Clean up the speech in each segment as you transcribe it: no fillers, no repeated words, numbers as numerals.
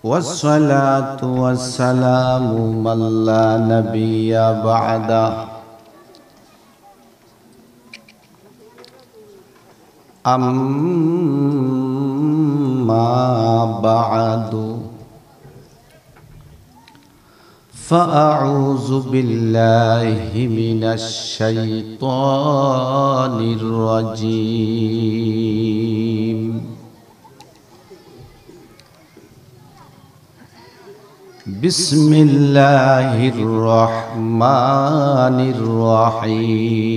والصلاة والسلام من لا نبي بعده أما بعد فأعوذ بالله من الشيطان الرجيم بسم الله الرحمن الرحيم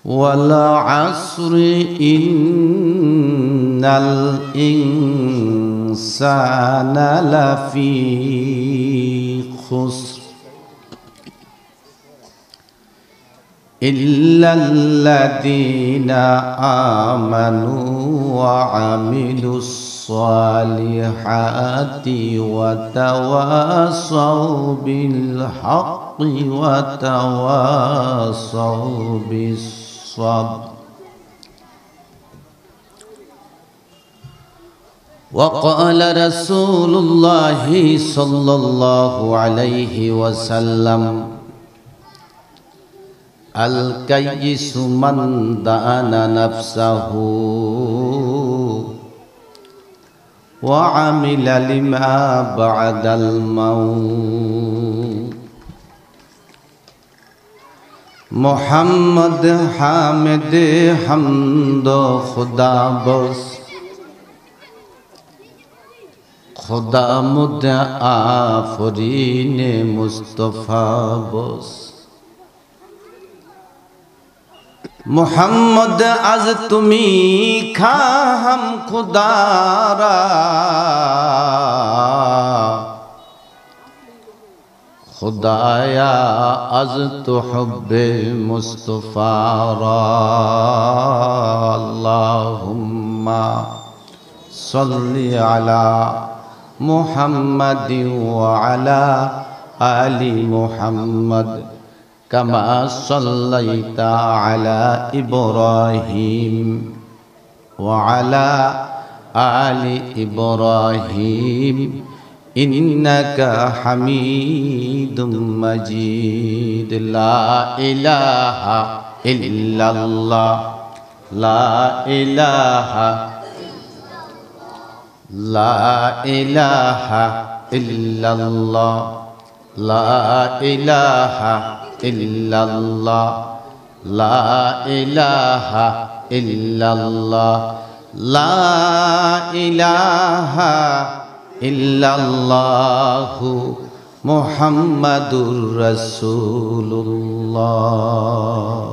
والعصر إن الإنسان لفي خسر إلا الذين آمنوا وعملوا الصالحات وتواصوا بالحق وتواصوا بالصبر وقال رسول الله صلى الله عليه وسلم الكيس من دان نفسه وعمل لما بعد الموت محمد حامد حمد خدا بس خدا مد آفرین مصطفیٰ بس محمد از تمی خواهم خدا را خدایا از تو حب مصطفیٰ را اللهم صل علی محمد وعلى آل محمد كما صليت على إبراهيم وعلى آل إبراهيم إنك حميد مجيد لا إله إلا الله لا إله إلا الله لا إله إلا الله لا إله إلا الله لا إله إلا الله محمد رسول الله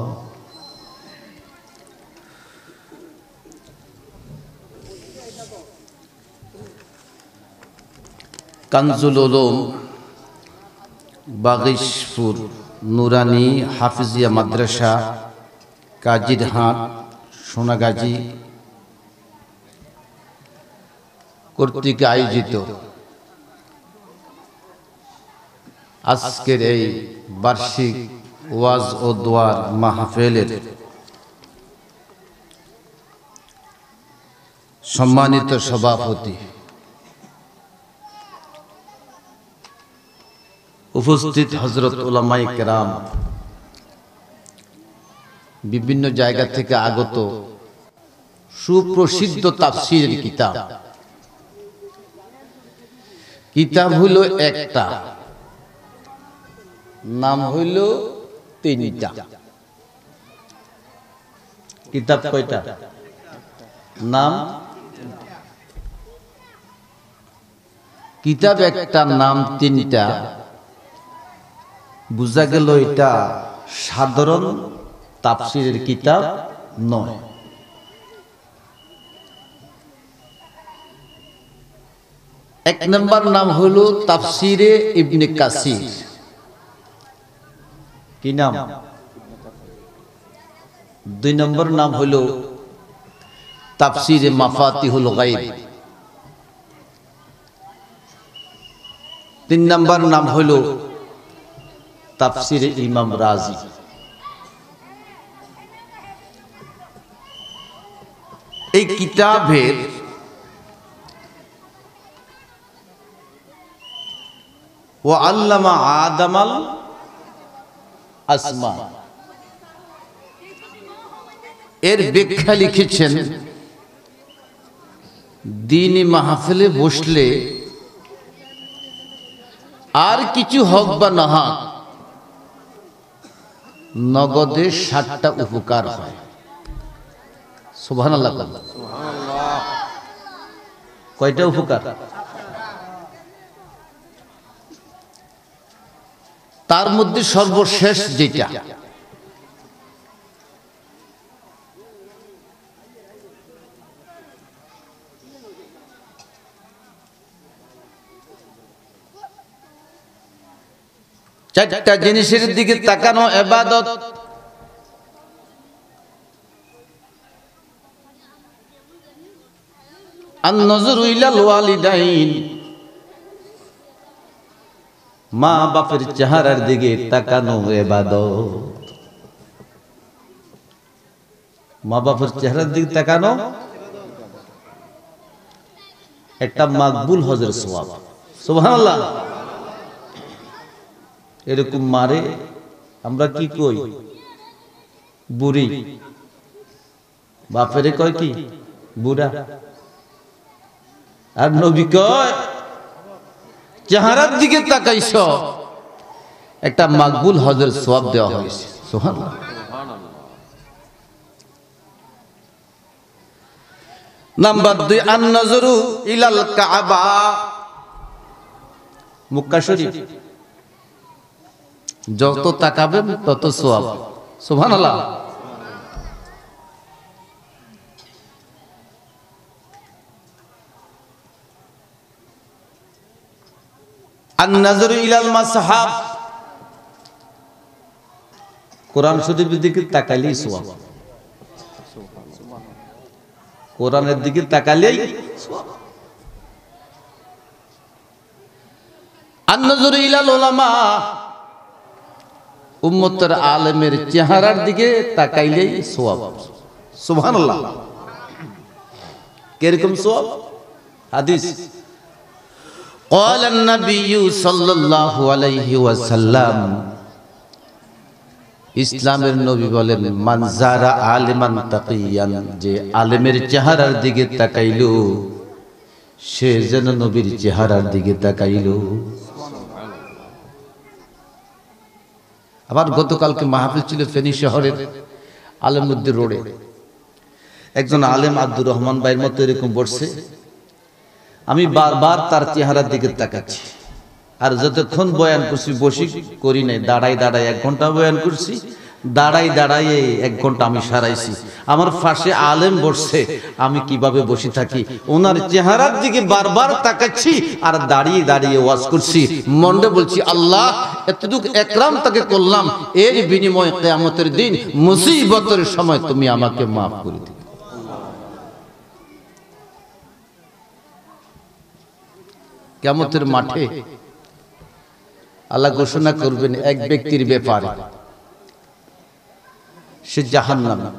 কানজুল উলুম বাগিশপুর নুরানি হাফিজিয়া মাদ্রাসা কাজিরহাট সোনাগাজী কর্তৃক আয়োজিত আজকের এই বার্ষিক ওয়াজ ও দোয়ার মাহফিলের সম্মানিত সভাপতি, উপস্থিত হযরত উলামায়ে কেরাম, বিভিন্ন জায়গা থেকে আগত সুপ্রসিদ্ধ তাফসীরের কিতাব হইল একটা, নাম হইল তিনটা। কিতাব কয়টা? নাম কিতাব একটা, নাম তিনটা। বুঝা গেল এটা সাধারণ তাফসীরের কিতাব নয়। এক নম্বর নাম হলো তাফসীরে ইবনে কাসির। কি নাম? দুই নম্বর নাম হলো তাফসীরে মাফাতিহুল গায়ব। তিন নম্বর নাম হলো তাফসীরে ইমাম রাজি। এই কিতাবের ওয়া আল্লামা আদামাল আসমা এর ব্যাখ্যা লিখেছেন, দ্বীনি মাহফিলে বসলে আর কিছু হক বা না হক নগদে 60টা উপকার হয়। সুবহানাল্লাহ। কয়টা উপকার? তার মধ্যে সর্বশেষ যেটা চারটা জিনিসের দিকে তাকানো ইবাদত। আন-নজরু ইলাল ওয়ালিদাইন, মা বাপের চেহারার দিকে তাকানো ইবাদত। মা বাপের চেহারার দিকে তাকানো একটা মাকবুল হজের সওয়াব। সুবহানাল্লাহ। এরকম মারে আমরা কি কই? বুড়ি। বাপেরে কয় কি? বুড়া। আর নবী কয় চেহারার দিকে তাকাইছ, একটা মাকবুল হজের সওয়াব দেওয়া হয়েছে। সুবহানাল্লাহ। নাম্বার 2, আন-নজরু ইলাল কাবা, মক্কা শরীফ। যত তাকাবেন তত সওয়াব। সুবহানাল্লাহ। আন-নজরু ইলাল মাসহাব, কোরআন শরীফের দিকে তাকাইলেই সওয়াব। কোরআনের দিকে তাকালেই সওয়াব। আন-নজরু ইলাল উলামা, উম্মতের আলেমের চেহারার দিকে তাকাইলেই সওয়াব। সুবহানাল্লাহ। কিরকম সওয়াব? হাদিস قال النبي صلى الله عليه وسلم, ইসলামের নবী বলেন, মান যারা আলিমান তাকিয়ান, যে আলেমের চেহারার দিকে তাকাইলো সে যেন নবীর চেহারার দিকে তাকাইলো। আবার গতকালকে মাহফিল ছিল ফেনী শহরের আলেমউদ্দিন রোডে। একজন আলেম আব্দুর রহমান ভাইয়ের মতো এরকম বসছে। আমি বারবার তার চেহারার দিকে তাকাচ্ছি। আর যতক্ষণ বয়ান করছি বসি করি নাই, দাঁড়াই দাঁড়াই 1 ঘন্টা বয়ান করছি। দাঁড়াই দাঁড়াই 1 ঘন্টা আমি সারাইছি। আমার পাশে আলেম বসছে, আমি কিভাবে বসে থাকি ওনার চেহারার দিকে বারবার তাকাচ্ছি আর দাঁড়িয়ে দাঁড়িয়ে ওয়াজ করছি। মনে বলছি, আল্লাহ এতটুকু একরাম তাকে করলাম, এর বিনিময়ে কিয়ামতের দিন মুসিবতের সময় তুমি আমাকে মাফ করে দিও। কিয়ামতের মাঠে আল্লাহ ঘোষণা করবেন এক ব্যক্তির ব্যাপারে, সে জাহান্নামী।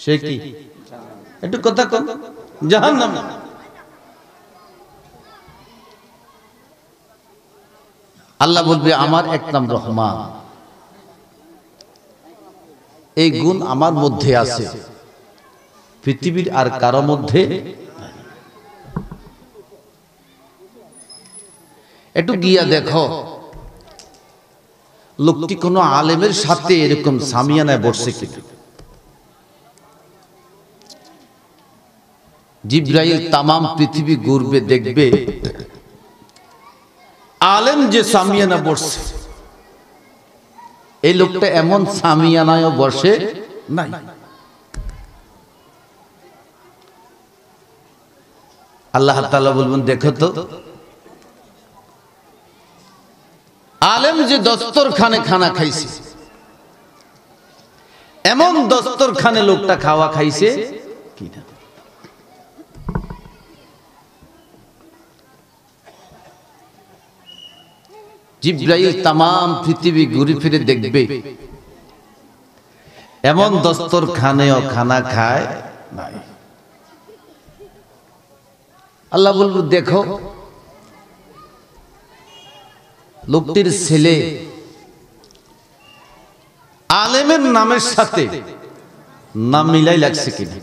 সে কি? একটু কথা কন। জাহান্নামী। আল্লাহ বলবে, আমার এক নাম রহমান, এই গুণ আমার মধ্যে আছে, পৃথিবীর আর কারো মধ্যে। একটু গিয়া দেখো লোকটি কোন আলেমের সাথে এরকম সামিয়ানায় বসছে কিনা। জিবরাইল তামাম পৃথিবী ঘুরবে, দেখবে আলেম যে সামিয়ানা বসছে এই লোকটা এমন সামিয়ানায়ও বসে নাই। আল্লাহ তাআলা বলবেন, দেখো তো আলেম যে দস্তরখানে খানা খাইছে, এমন দস্তরখানে লোকটা খাওয়া খাইছে কিনা। জিবরাইল তামাম পৃথিবী ঘুরে ফিরে দেখবে এমন দস্তরখানেও খানা খায় নাই। আল্লাহ বলবো দেখো লোকটির ছেলে আলেমের নামের সাথে নাম মিলাই লাগছে কিনা।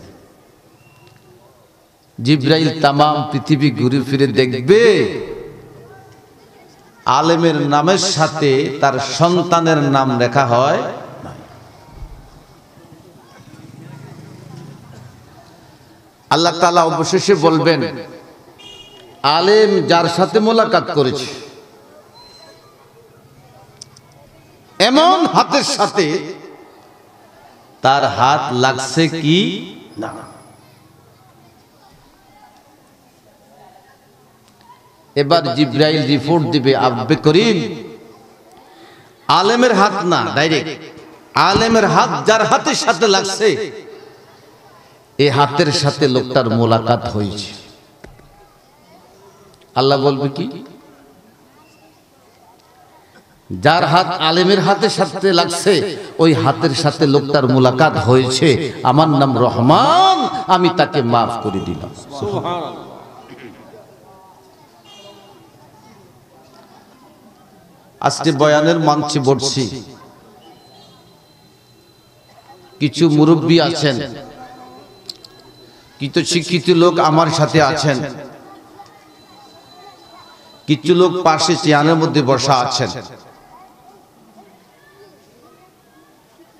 জিব্রাইল তামাম পৃথিবী ঘুরে ফিরে দেখবে আলেমের নামের সাথে তার সন্তানের নাম লেখা হয়। আল্লাহ তাআলা অবশেষে বলবেন আলেম যার সাথে মোলাকাত করেছে এমন হাতের সাথে তার হাত লাগছে কি না। এবার জিব্রাইল রিপোর্ট দিবে আব্বে করিম আলেমের হাত না, ডাইরেক্ট আলেমের হাত যার হাতের সাথে লাগছে এই হাতের সাথে লোকটার মোলাকাত হয়েছে। আল্লাহ বলবে কি যার হাত আলেমের হাতের সাথে লাগছে ওই হাতের সাথে লোকটার মোলাকাত হয়েছে, আমার নাম রহমান, আমি তাকে মাফ করে দিলাম। সুবহানাল্লাহ। আজকে বয়ানের মঞ্চে বসছি, কিছু মুরব্বী আছেন, কিছু শিক্ষিত লোক আমার সাথে আছেন, কিছু লোক পাশে চেয়ারের মধ্যে বসা আছেন।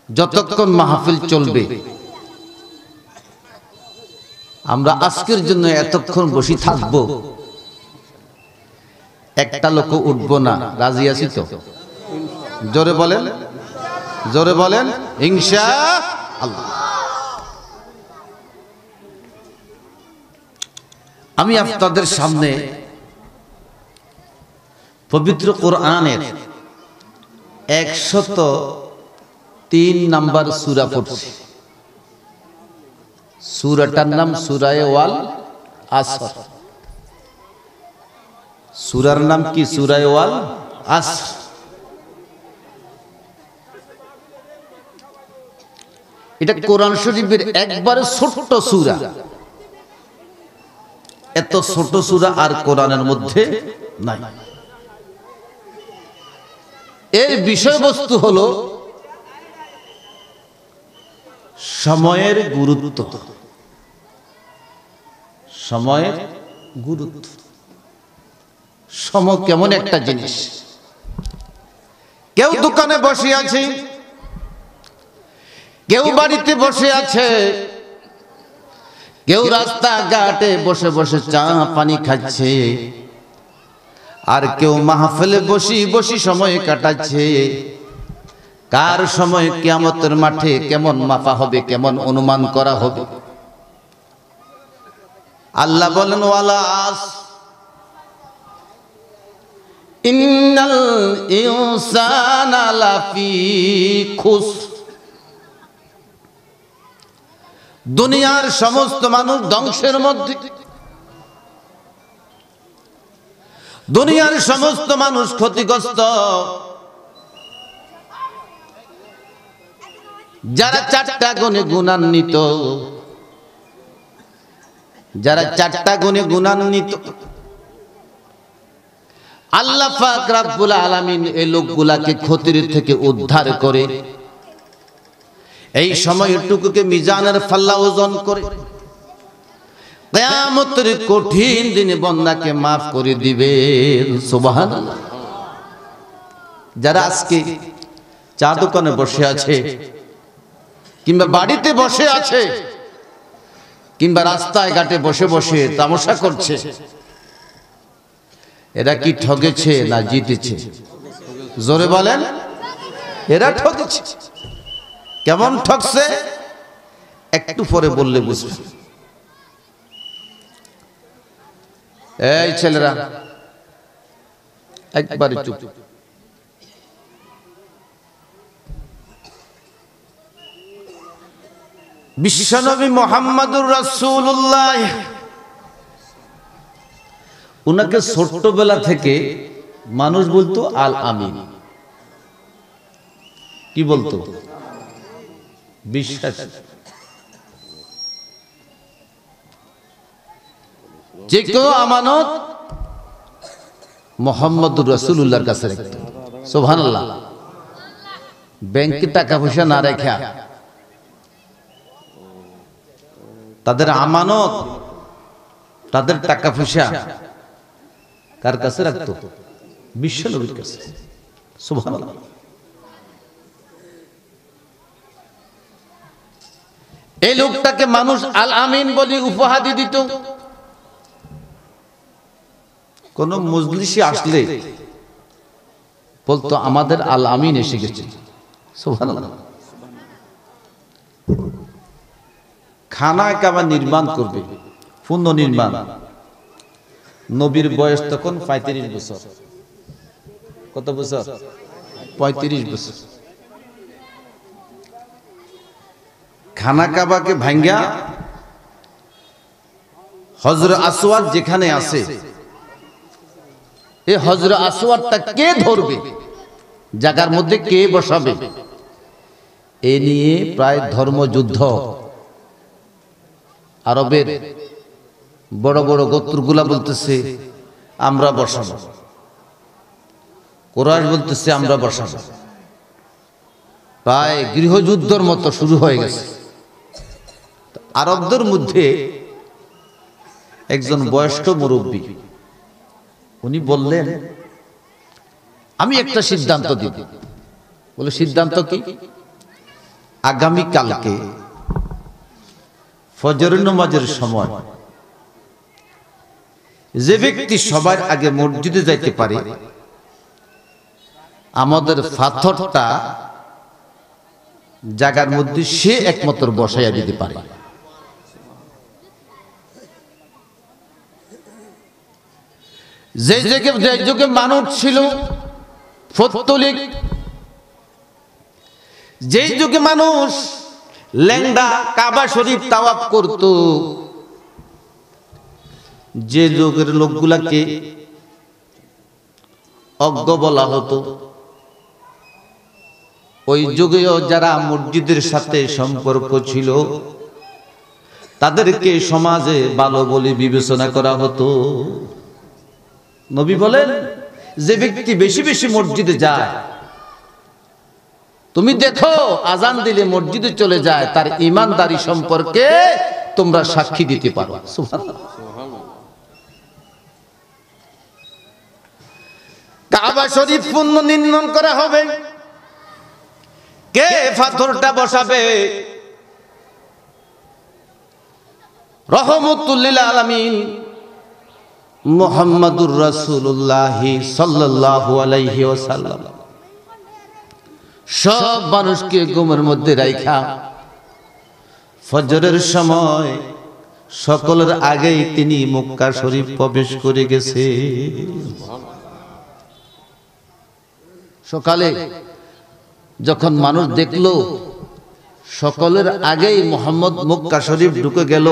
যতক্ষণ মাহফিল চলবে আমরা আজকের জন্য এতক্ষণ বসে থাকব, একটা লোক উঠবো না। রাজি আছি তো? জোরে বলেন, জোরে বলেন ইনশাআল্লাহ। আমি আপনাদের সামনে পবিত্র কোরআনের 103 নাম্বার সূরা পড়ছি। সূরাটার নাম সূরায়ে ওয়াল আসর। সূরার নাম কি? সূরায়ে ওয়াল আসর। এটা কোরআন শরীফের একবারে ছোট্ট সূরা। এত ছোট সূরা আর কোরআনের মধ্যে নাই। এর বিষয়বস্তু হলো সময়ের গুরুত্ব। সময়ের গুরুত্ব। সময় কেমন একটা জিনিস। কেউ দোকানে বসে আছে, কেউ বাড়িতে বসে আছে, কেউ রাস্তাঘাটে বসে বসে চা পানি খাচ্ছে, আর কেউ মাহফিলে বসি বসি সময় কাটাচ্ছে। কার সময় কিয়ামতের মাঠে কেমন মাপা হবে, কেমন অনুমান করা হবে। আল্লাহ বলেন ওয়ালা আস ইন্নাল ইনসানা লাফি খুসর। দুনিয়ার সমস্ত মানুষ ধ্বংসের মধ্যে, দুনিয়ার সমস্ত মানুষ ক্ষতিগ্রস্ত। যারা চারটা গুণে গুণান্বিত, যারা চারটা গুণে গুণান্বিত, আল্লাহ পাক রব্বুল আলামিন এই লোকগুলাকে ক্ষতির থেকে উদ্ধার করে এই সময়টুকুকে মিজানের পাল্লা ওজন করে কিয়ামতের কঠিন দিনে বান্দাকে maaf করে দিবেন। সুবহানাল্লাহ। যারা আজকে চা দোকানে বসে আছে, কিংবা বাড়িতে বসে আছে, কিংবা রাস্তায় ঘাটে বসে বসে তামাশা করছে, এরা কি ঠকেছে না জিতেছে? জোরে বলেন। এরা ঠকেছে। কেমন ঠকছে একটু পরে বললে বুঝবে। এই ছেলেরা একবারে চুপ। বিশ্বনবী মুহাম্মদুর রাসূলুল্লাহ, উনাকে ছোট্টবেলা থেকে মানুষ বলতো আল আমিন। কি বলতো? বিশ্বাস। যে কেউ আমানত মুহাম্মদুর রাসূলুল্লাহর কাছে রাখতো। সুবহানাল্লাহ। ব্যাংকে টাকা পয়সা না রেখা তাদের আমানত, তাদের টাকা পয়সা কার কাছে রাখতো? বিশ্ব নবীর কাছে। সুবহানাল্লাহ। এই লোকটাকে মানুষ আল আমিন বলে উপহাদি দিত। কোন মজলিসে আসলে বলতো আমাদের আল আমিন এসে গেছে। সুবহানাল্লাহ। খানা কাবা নির্মাণ করবে, পুনর্নির্মাণ। নবীর বয়স তখন 35 বছর। কত বছর? 35 বছর। খানা কাবাকে ভাঙ্গা হজর আসওয়াদ যেখানে আছে, এই হজর আসওয়াদটা কে ধরবে, জায়গার মধ্যে কে বসাবে, এ নিয়ে প্রায় ধর্মযুদ্ধ। আরবের বড় বড় গোত্রগুলা বলতেছে আমরা বসাবো, কুরাইশ বলতেছে আমরা বসাবো। প্রায় গৃহযুদ্ধের মতো শুরু হয়ে গেছে। আরবদের মধ্যে একজন বয়স্ক মুরব্বী, উনি বললেন আমি একটা সিদ্ধান্ত দিব। বলে সিদ্ধান্ত কি? আগামী কালকে ফজরের নামাজের সময় যে ব্যক্তি সবার আগে মসজিদে যাইতে পারে, আমাদের পাথরটা জায়গার মধ্যে সে একমাত্র বসাইয়া দিতে পারে। যে যুগে মানুষ ছিল পৌত্তলিক, যে যুগে মানুষ লেংডা কাবা শরীফ তাওয়াফ করত, যে যুগের লোকগুলাকে অজ্ঞ বলা হতো, ওই যুগেও যারা মসজিদের সাথে সম্পর্ক ছিল তাদেরকে সমাজে ভালো বলে বিবেচনা করা হতো। নবী বলেন যে ব্যক্তি বেশি বেশি মসজিদে যায়, তুমি দেখো আজান দিলে মসজিদে চলে যায়, তার ঈমানদারি সম্পর্কে তোমরা সাক্ষী দিতে পারো। সুবহানাল্লাহ। কাবা শরীফ পুনর্নির্মাণ করা হবে, কে পাথরটা বসাবে? রহমতুল লিল আলামিন মুহাম্মাদুর রাসূলুল্লাহ সাল্লাল্লাহু আলাইহি ওয়াসাল্লাম সব মানুষকে ঘুমের মধ্যে রাইখা ফজরের সময় সকলের আগেই তিনি মক্কা শরীফ প্রবেশ করে গেছে। সকালে যখন মানুষ দেখলো সকলের আগেই মুহাম্মদ মক্কা শরীফ ঢুকে গেল,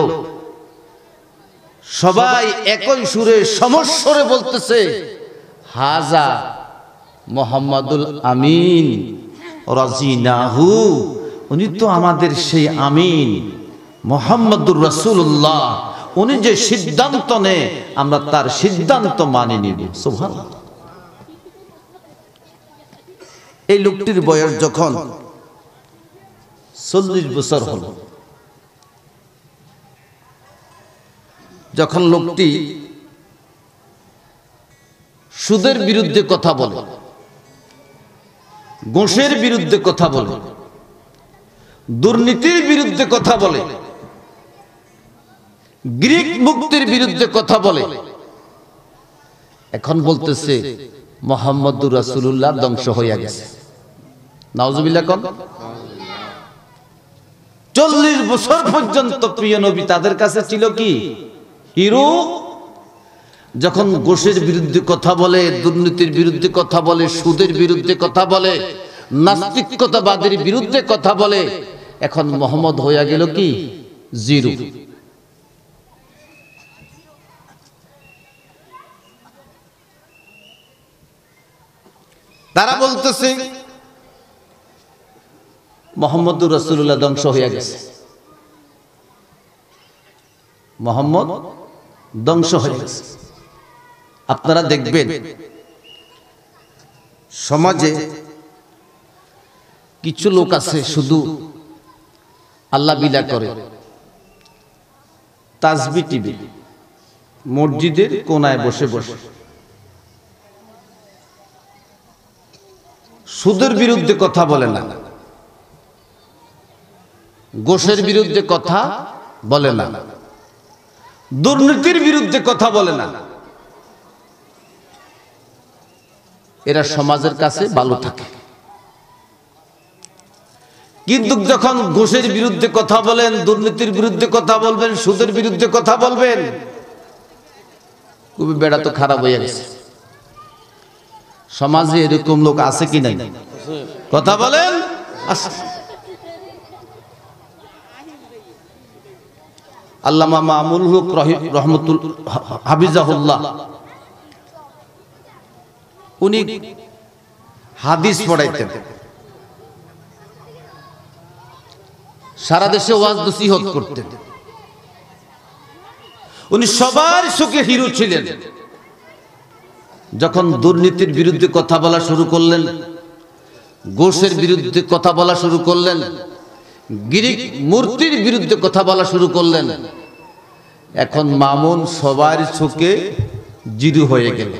সবাই একই সুরে সমস্বরে বলতেছে হাজা মুহাম্মাদুল আমিন রাজিনাহু, উনি তো আমাদের সেই আমিন মুহাম্মাদুর রাসূলুল্লাহ, উনি যে সিদ্ধান্ত নেয় আমরা তার সিদ্ধান্ত মানি নিব। সুবহানাল্লাহ। এই লোকটির বয়স যখন 40 বছর হল, যখন লোকটি সুদের বিরুদ্ধে কথা বলে, ঘুষের বিরুদ্ধে কথা বলে, দুর্নীতির বিরুদ্ধে কথা বলে, গ্রিক মুক্তির বিরুদ্ধে কথা বলে, এখন বলতেছে মুহাম্মদুর রাসূলুল্লাহ ধ্বংস হইয়া গেছে। নাউজুবিল্লাহ। কোন 40 বছর পর্যন্ত প্রিয় নবী তাদের কাছে ছিল কি হিরো। যখন ঘুষের বিরুদ্ধে কথা বলে, দুর্নীতির বিরুদ্ধে কথা বলে, সুদের বিরুদ্ধে কথা বলে, নাস্তিকতাবাদের বিরুদ্ধে কথা বলে, এখন মুহাম্মদ হইয়া গেল কি জিরো। তারা বলতেছে মুহাম্মদুর রাসূলুল্লাহ ধ্বংস হইয়া গেছে, মুহাম্মদ ধ্বংস হয়ে গেছে। আপনারা দেখবেন সমাজে কিছু লোক আছে শুধু আল্লাহ বিলা করে, তাসবিহ টিভি মসজিদের কোনায় বসে বসে সুদের বিরুদ্ধে কথা বলে না, ঘোষের বিরুদ্ধে কথা বলে না, দুর্নীতির বিরুদ্ধে কথা বলে না। এরা সমাজের কাছে ভালো থাকে, কিন্তু যখন ঘোষের বিরুদ্ধে কথা বলেন, দুর্নীতির বিরুদ্ধে কথা বলবেন, সুদের বিরুদ্ধে কথা বলবেন, খুবই বেড়া তো খারাপ হয়ে গেছে। সমাজে এরকম লোক আছে কি নাই? কথা বলেন। আল্লামা মামুনুল হক রহমতুল হাফিজাহুল্লাহ উনি হাদিস পড়াইতেন, সারা দেশে ওয়াজ নসিহত করতেন। উনি সবার চোখে হিরো ছিলেন। যখন দুর্নীতির বিরুদ্ধে কথা বলা শুরু করলেন, ঘোষের বিরুদ্ধে কথা বলা শুরু করলেন, গ্রিক মূর্তির বিরুদ্ধে কথা বলা শুরু করলেন, এখন মামুন সবার চোখে জিরো হয়ে গেল।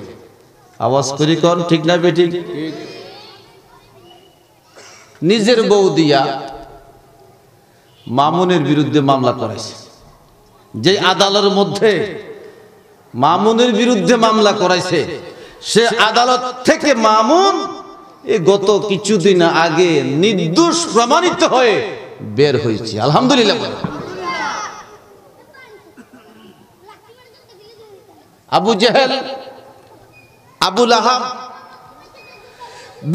আওয়াজ করি কোন ঠিক না বেঠিক? নিজের বউ দিয়া মামুনের বিরুদ্ধে মামলা করাইছে। যে আদালতের মধ্যে মামুনের বিরুদ্ধে মামলা করাইছে, সে আদালত থেকে মামুন গত কিছুদিন আগে নির্দোষ প্রমাণিত হয়ে বের হয়েছে। আলহামদুলিল্লাহ। আবু জেহেল, আবু লাহাব,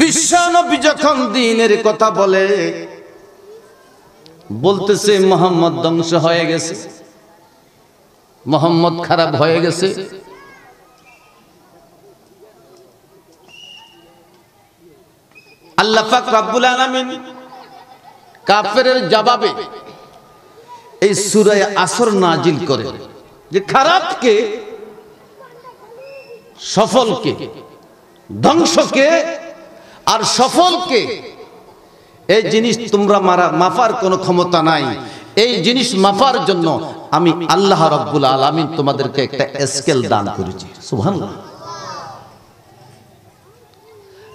বিশ্বনবী যখন দ্বীনের কথা বলে, বলতেছে মুহাম্মদ ধ্বংস হয়ে গেছে, মুহাম্মদ খারাপ হয়ে গেছে। আল্লাহ পাক রব্বুল আলামিন কাফেরের জবাবে এই সূরা আসর নাজিল করে যে খারাপকে, সফলকে, ধ্বংসকে আর সফলকে এই জিনিস তোমরা মাফার কোনো ক্ষমতা নাই। এই জিনিস মাফার জন্য আমি আল্লাহ রাব্বুল আলামিন তোমাদেরকে একটা স্কেল দান করেছি। সুবহানাল্লাহ।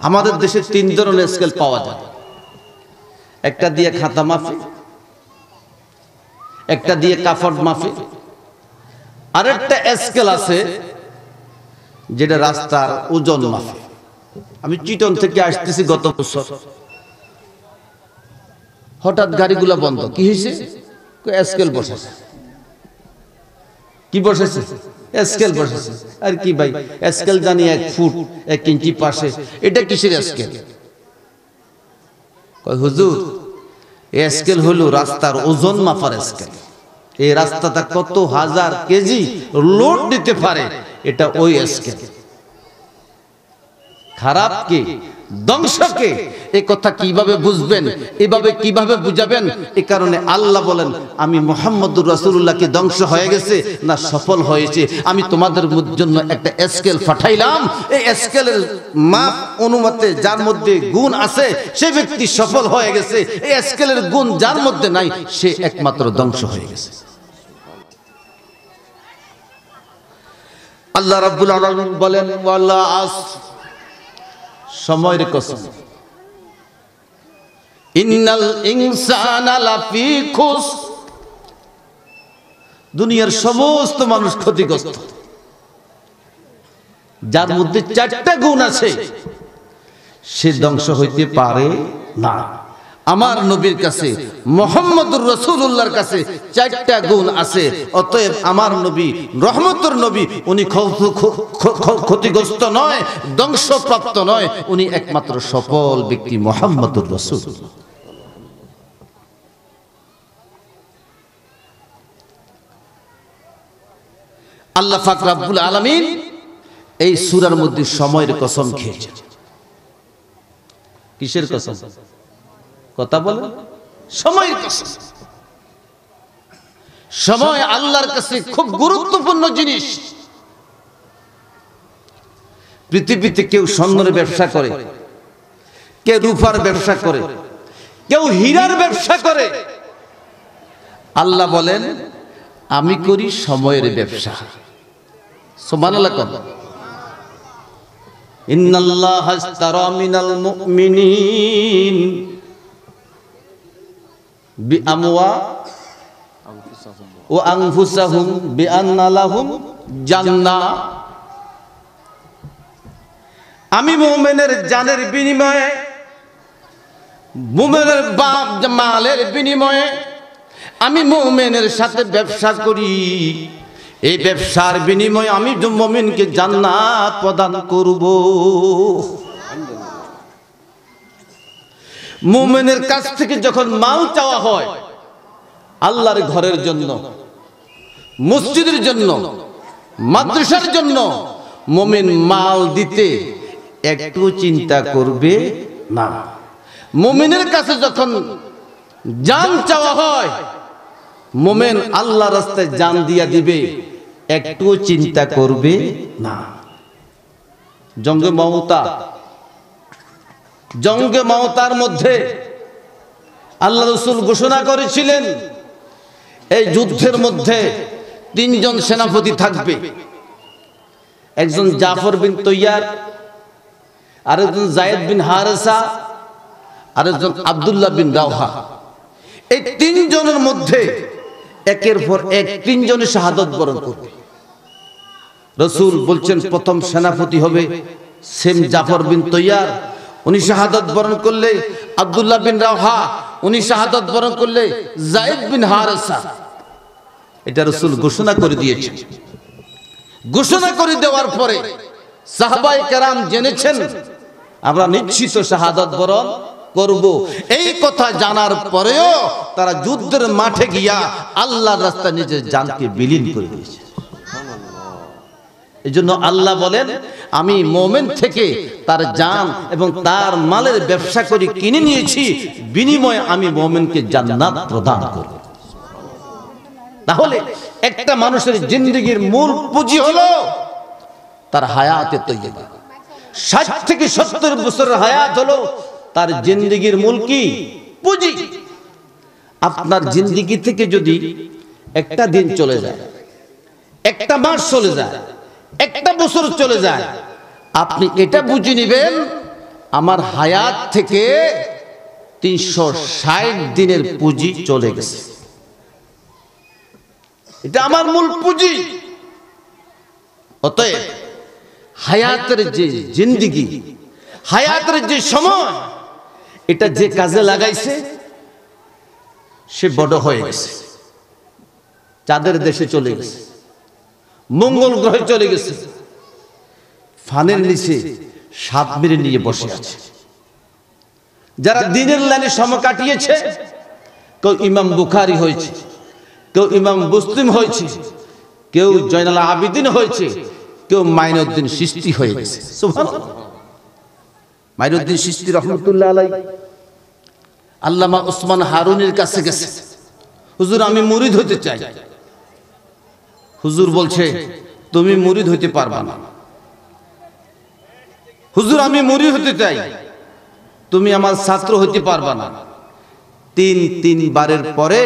আমাদের দেশে তিন ধরনের স্কেল পাওয়া যায়। একটা দিয়ে খাতা মাফে, একটা দিয়ে কাফড় মাফে, আরেকটা স্কেল আছে যেটা রাস্তার ওজন মাফে। আমি চিটন থেকে আসতেছি গত বছর, হঠাৎ গাড়িগুলা বন্ধ। কি হয়েছে? স্কেল বসেছে। কি বসেছে? স্কেল বসেছে। আর কি ভাই, স্কেল জানি 1 ফুট 1 ইঞ্চি পাশে, এটা কিসের স্কেল? কয় হুজুর, এই স্কেল হলো রাস্তার ওজন মাপার স্কেল। এই রাস্তাটা কত হাজার কেজি লোড দিতে পারে, এটা ওই স্কেল। খারাপকে, ধ্বংসকে এই কথা কিভাবে বুঝবেন, এভাবে কিভাবে বুঝাবেন? এই কারণে আল্লাহ বলেন, আমি মুহাম্মদুর রাসূলুল্লাহকে ধ্বংস হয়ে গেছে না সফল হয়েছে, আমি তোমাদের জন্য একটা স্কেল পাঠাইলাম। এই স্কেলের মাপ অনুমতে যার মধ্যে গুণ আছে সে ব্যক্তি সফল হয়ে গেছে, এই স্কেলের গুণ যার মধ্যে নাই সে একমাত্র ধ্বংস হয়ে গেছে। আল্লাহ রাব্বুল আলামিন বলেন, ওয়াল আসর, সময়ের কসম, ইন্নাল ইনসানা লাফি খুসর, দুনিয়ার সমস্ত মানুষ ক্ষতিগ্রস্ত। যার মধ্যে 4টা গুণ আছে সে ধ্বংস হইতে পারে না। আমার নবীর কাছে, মুহাম্মদুর রাসূলুল্লাহর কাছে 4টা গুণ আছে। অতএব আমার নবী রহমতের নবী, উনি ক্ষতিগ্রস্ত নয়, ধ্বংসপ্রাপ্ত নয়, উনি একমাত্র সফল ব্যক্তি মুহাম্মদুর রাসূলুল্লাহ। আল্লাহ পাক রব্বুল আলামিন এই সূরার মধ্যে সময়ের কসম খেয়েছেন। কিসের কসম? কথা বলেন। সময়ের কসম। সময় আল্লাহর কাছে খুব গুরুত্বপূর্ণ জিনিস। পৃথিবীতে কেউ স্বর্ণের ব্যবসা করে, কেউ রূপার ব্যবসা করে, কেউ হীরার ব্যবসা করে। আল্লাহ বলেন আমি করি সময়ের ব্যবসা। সুবহানাল্লাহ। ইন্নাল্লাহা ইশতারা মিনাল মুমিনিন ওয়া আনফুসাহুম বিআন্না লাহুম জান্নাহ। আমি মুমিনের জানের বিনিময়ে, মুমিনের মালের বিনিময়ে আমি মুমিনের সাথে ব্যবসা করি। এই ব্যবসার বিনিময়ে আমি মুমিনকে জান্নাত প্রদান করব। মুমিনের কাছ থেকে যখন মাল চাওয়া হয় আল্লাহর ঘরের জন্য, মসজিদের জন্য, মাদ্রাসার জন্য, মুমিন মাল দিতে একটু চিন্তা করবে না। মুমিনের কাছে যখন জান চাওয়া হয় মুমিন আল্লাহর রাস্তায় জান দিয়া দিবে, একটু চিন্তা করবে না। জঙ্গে মাওতার মধ্যে আল্লাহ রাসূল ঘোষণা করেছিলেন এই যুদ্ধের মধ্যে তিনজন সেনাপতি থাকবে। একজন জাফর বিন তৈয়ার, আরেকজন যায়েদ বিন হারেসা, আরেকজন আব্দুল্লাহ বিন রাওহা। এই তিনজনের মধ্যে একের পর এক তিনজনে শাহাদাত বরণ করবে। রাসূল বলছেন প্রথম সেনাপতি হবে সেম জাফর বিন তৈয়ার, উনি শাহাদাত বরণ করলে আব্দুল্লাহ বিন রাওহা, উনি শাহাদাত বরণ করলে যায়েদ বিন হারেসা। এটা রাসূল ঘোষণা করে দিয়েছেন। ঘোষণা করে দেওয়ার পরে সাহাবায়ে কেরাম জেনেছেন আমরা নিশ্চিত শাহাদাত বরণ করব। এই কথা জানার পরেও তারা যুদ্ধের মাঠে গিয়া আল্লাহর রাস্তায় নিজের জানকে বিলীন করে দিয়েছে। এজন্য আল্লাহ বলেন আমি মুমিন থেকে তার জান এবং তার মালের ব্যবসা করে কিনে নিয়েছি, বিনিময়ে আমি মুমিনকে জান্নাত প্রদান করব। তাহলে একটা মানুষের জিন্দেগীর মূল পুঁজি হলো তার হায়াতে তৈয়বা। 60 থেকে 70 বছরের হায়াত হলো তার জিন্দেগীর মূল কি পুঁজি। আপনার জিন্দেগি থেকে যদি একটা দিন চলে যায়, একটা মাস চলে যায়, একটা বছর চলে যায়, আপনি এটা বুঝে নেবেন আমার হায়াত থেকে 360 দিনের পুঁজি চলে গেছে। এটা আমার মূল পুঁজি। অতএব হায়াতের যে জিন্দেগি, হায়াতের যে সময়, এটা যে কাজে লাগাইছে সে বড় হয়ে গেছে। চাঁদের দেশে চলে গেছে, মঙ্গল গ্রহে চলে গেছে, ফানের নিচে সাত মেরে নিয়ে বসে আছে। যারা দিনের লাইনে সময় কাটিয়েছে, কেউ ইমাম বুখারী হয়েছে, কেউ ইমাম মুসলিম হয়েছে, কেউ জয়নাল আবিদিন হয়েছে, কেউ মাইনুদ্দিন চিশতি হয়ে গেছে। সুবহানাল্লাহ। মাইনুদ্দিন চিশতি রহমাতুল্লাহ আলাইহি আল্লামা ওসমান হারুনির কাছে গেছে, হুজুর আমি মুরিদ হতে চাই। হুজুর বলছে তুমি মুরিদ হতে পারবা না। হুজুর আমি মুরিদ হতে চাই, তুমি আমার ছাত্র হতে পারবা না। তিনবারের পরে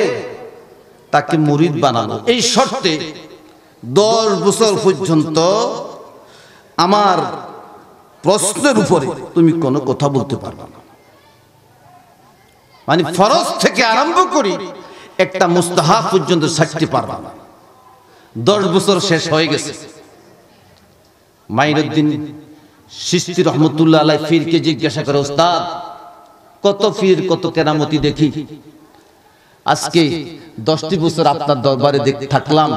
তাকে মুরিদ বানানো, এই শর্তে 10 বছর পর্যন্ত আমার প্রশ্নের উপরে তুমি কোনো কথা বলতে পারবে না। মানে ফরজ থেকে আরম্ভ করি একটা মুস্তাহাব পর্যন্ত ছাড়তে পারবে না। 10 বছর শেষ হয়ে গেছে। মাইনুদ্দিন চিশতি রহমাতুল্লাহ আলাইহি পীরকে জিজ্ঞাসা করে, ওস্তাদ কত পীর কত কেরামতি দেখি, আজকে 10টি বছর আপনার দরবারে থাকলাম,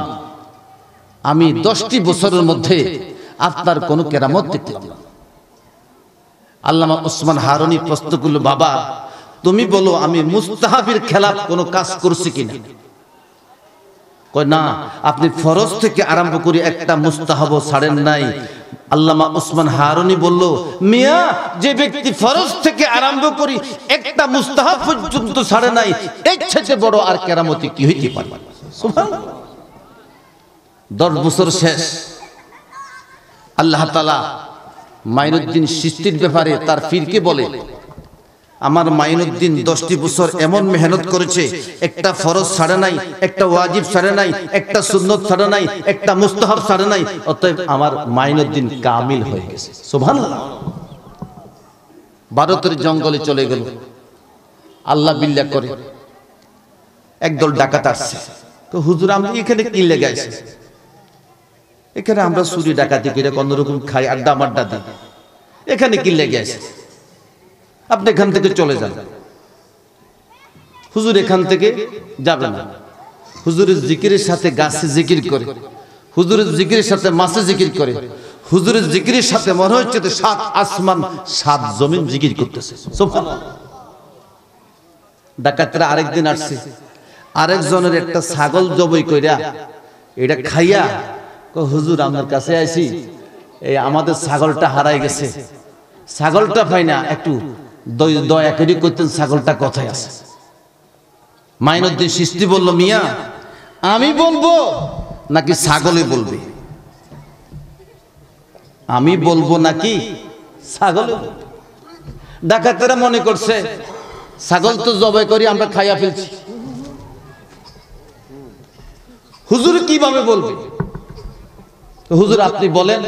আমি 10টি বছরের মধ্যে আপনার কোনো কেরামত দেখলাম না। আল্লামা ওসমান হারুনি প্রশ্ন করল, বাবা তুমি বলো আমি মুস্তাহাবের খেলাফ কোনো কাজ করছি কিনা? কয় না, আপনি ফরজ থেকে আরম্ভ করে একটা মুস্তাহাবও ছাড়েন নাই। আল্লামা ওসমান হারুনি বলল, মিয়া যে ব্যক্তি ফরজ থেকে আরম্ভ করি একটা মুস্তাহাব পর্যন্ত ছাড়ে নাই, এর চেয়ে বড় আর কেরামতি কি হইতে পারে? সুবহানাল্লাহ। 10 বছর শেষ। আল্লাহ তাআলা মাইনুদ্দিন চিশতির ব্যাপারে তার পীরকে বলে, আমার মাইনুদ্দিন 10টি বছর এমন মেহনত করেছে, একটা ফরজ ছাড়ে নাই, একটা ওয়াজিব ছাড়ে নাই, একটা সুন্নত ছাড়ে নাই, একটা মুস্তাহাব ছাড়ে নাই। অতএব আমার মাইনুদ্দিন কামিল হয়ে গেছে। সুবহানাল্লাহ। ভারতের জঙ্গলে চলে গেল, আল্লাহ বিল্লাহ করে। একদল ডাকাত আসছে, তো হুজুর আমরা এখানে কি লেগে আছি? এখানে আমরা চুরি ডাকাতি করে কোনরকম খাই, আড্ডা মাড্ডা দিই, এখানে কি লেগে আছে? আপনি এখান থেকে চলে যান। হুজুর এখান থেকে যাবে না। হুজুরের জিকিরের সাথে গাছে জিকির করে, হুজুরের জিকিরের সাথে মাছে জিকির করে, হুজুরের জিকিরের সাথে মনে হচ্ছে 7 আসমান 7 জমিন জিকির করতেছে। সুবহানাল্লাহ। ডাকাতরা আরেকদিন আসছে, আরেকজনের একটা ছাগল জবাই কইরা এটা খাইয়া হুজুর আপনার কাছে আইছি, এই আমাদের ছাগলটা হারাই গেছে, ছাগলটা পাই না, একটু দয়া করে করতেন, ছাগলটা কোথায় আছে? মাইনুদ্দিন চিশতি বলল, মিয়া আমি বলবো নাকি ছাগলে বলবে? আমি বলবো নাকি ছাগলে? ডাকাতেরা মনে করছে ছাগল তো জবাই করি আমরা খাইয়া ফেলছি, হুজুর কিভাবে বলবে? হুজুর আপনি বলেন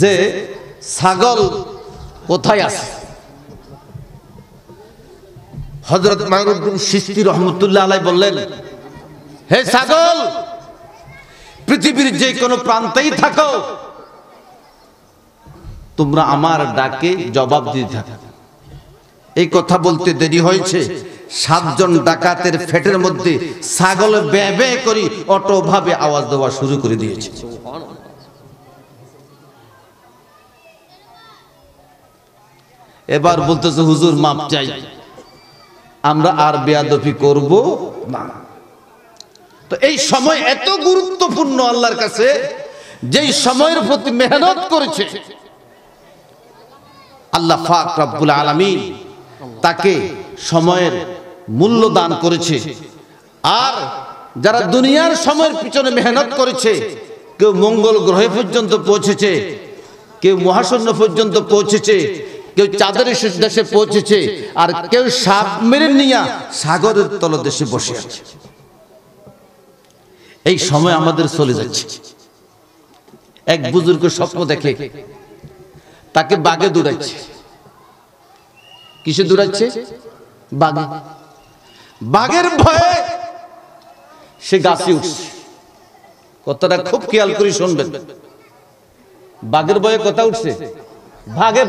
যে ছাগল কোথায় আছে? হযরত মাইনুদ্দিন চিশতি রহমাতুল্লাহ আলাইহি বললেন, হে ছাগল, পৃথিবীর যে কোনো প্রান্তেই থাকো, তোমরা আমার ডাকে জবাব দিতে থাকো। এই কথা বলতে দেরি হয়েছে, 7 জন ডাকাতের ফেটের মধ্যে ছাগল বে বে করে অটোভাবে আওয়াজ দেওয়া শুরু করে দিয়েছে। এবার বলতেছে, হুজুর মাপ চাই, আমরা আর বেয়াদবি করব না। তো এই সময় এত গুরুত্বপূর্ণ আল্লাহর কাছে, যেই সময়ের প্রতি মেহনত করেছে আল্লাহ পাক রব্বুল আলামিন তাকে সময়ের মূল্য দান করেছে। আর যারা দুনিয়ার সময়ের পিছনে মেহনত করেছে, কেউ মঙ্গল গ্রহে পর্যন্ত পৌঁছেছে, কেউ মহাশূন্য পর্যন্ত পৌঁছেছে, কেউ চাঁদের দেশে পৌঁছেছে, আর কেউ সাবমেরিন নিয়ে সাগরের তলদেশে বসে আছে। এই সময় আমাদের চলে যাচ্ছে। এক বুজুর্গ স্বপ্ন দেখে তাকে বাঘে দৌড়াচ্ছে। কিসে দৌড়াচ্ছে? বাঘে। বাঘের ভয়ে সে গাছে উঠছে। কথাটা খুব খেয়াল করে শুনবেন। বাঘের ভয়ে কথা উঠছে, ভাগে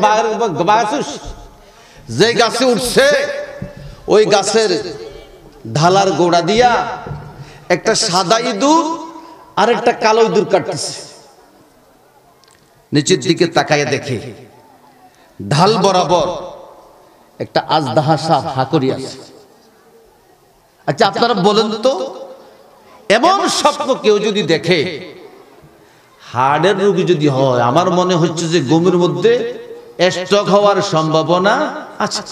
যে গাছে উঠছে, ওই গাছের ঢালার গোড়া দিয়া একটা সাদা ইঁদুর আর একটা কালো ইঁদুর কাটতেছে। নিচের দিকে তাকায় দেখে ঢাল বরাবর একটা আজদাহা সাপ হাঁকড়ি আছে। আচ্ছা আপনারা বলেন তো, এমন স্বপ্ন কেউ যদি দেখে, হার্টের রোগী যদি হয়, আমার মনে হচ্ছে যে ঘুমের মধ্যে স্ট্রোক হওয়ার সম্ভাবনা আছে।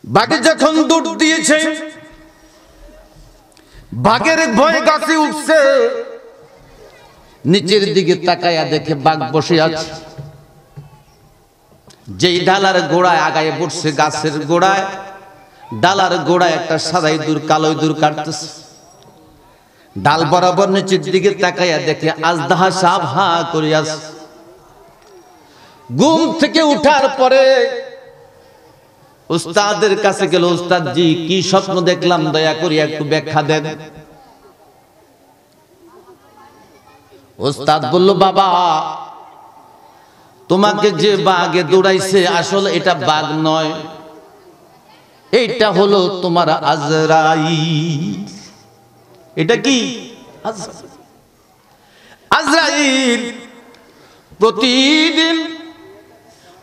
বাঘে যখন দৌড় দিয়েছে, বাঘের ভয়ে গাছে উঠছে, নিচের দিকে তাকায়া দেখে বাঘ বসে আছে। যেই ডালার গোড়ায় আগায় বসছে, গাছের গোড়ায় ডালার গোড়ায় একটা সাদা ইঁদুর কালো ইঁদুর কাটতেছে। ডাল বরাবর নিচের দিকে তাকায়া দেখে আজদাহা সাপ হা করে আছে। ঘুম থেকে উঠার পরে উস্তাদের কাছে গেল, উস্তাদ জি কি স্বপ্ন দেখলাম, দয়া করে একটু ব্যাখ্যা দেন। উস্তাদ বলল, বাবা তোমাকে যে বাঘে দৌড়াইছে, আসলে এটা বাঘ নয়, এইটা হলো তোমার আজরাইল। এটা কি? আজরাইল প্রতিদিন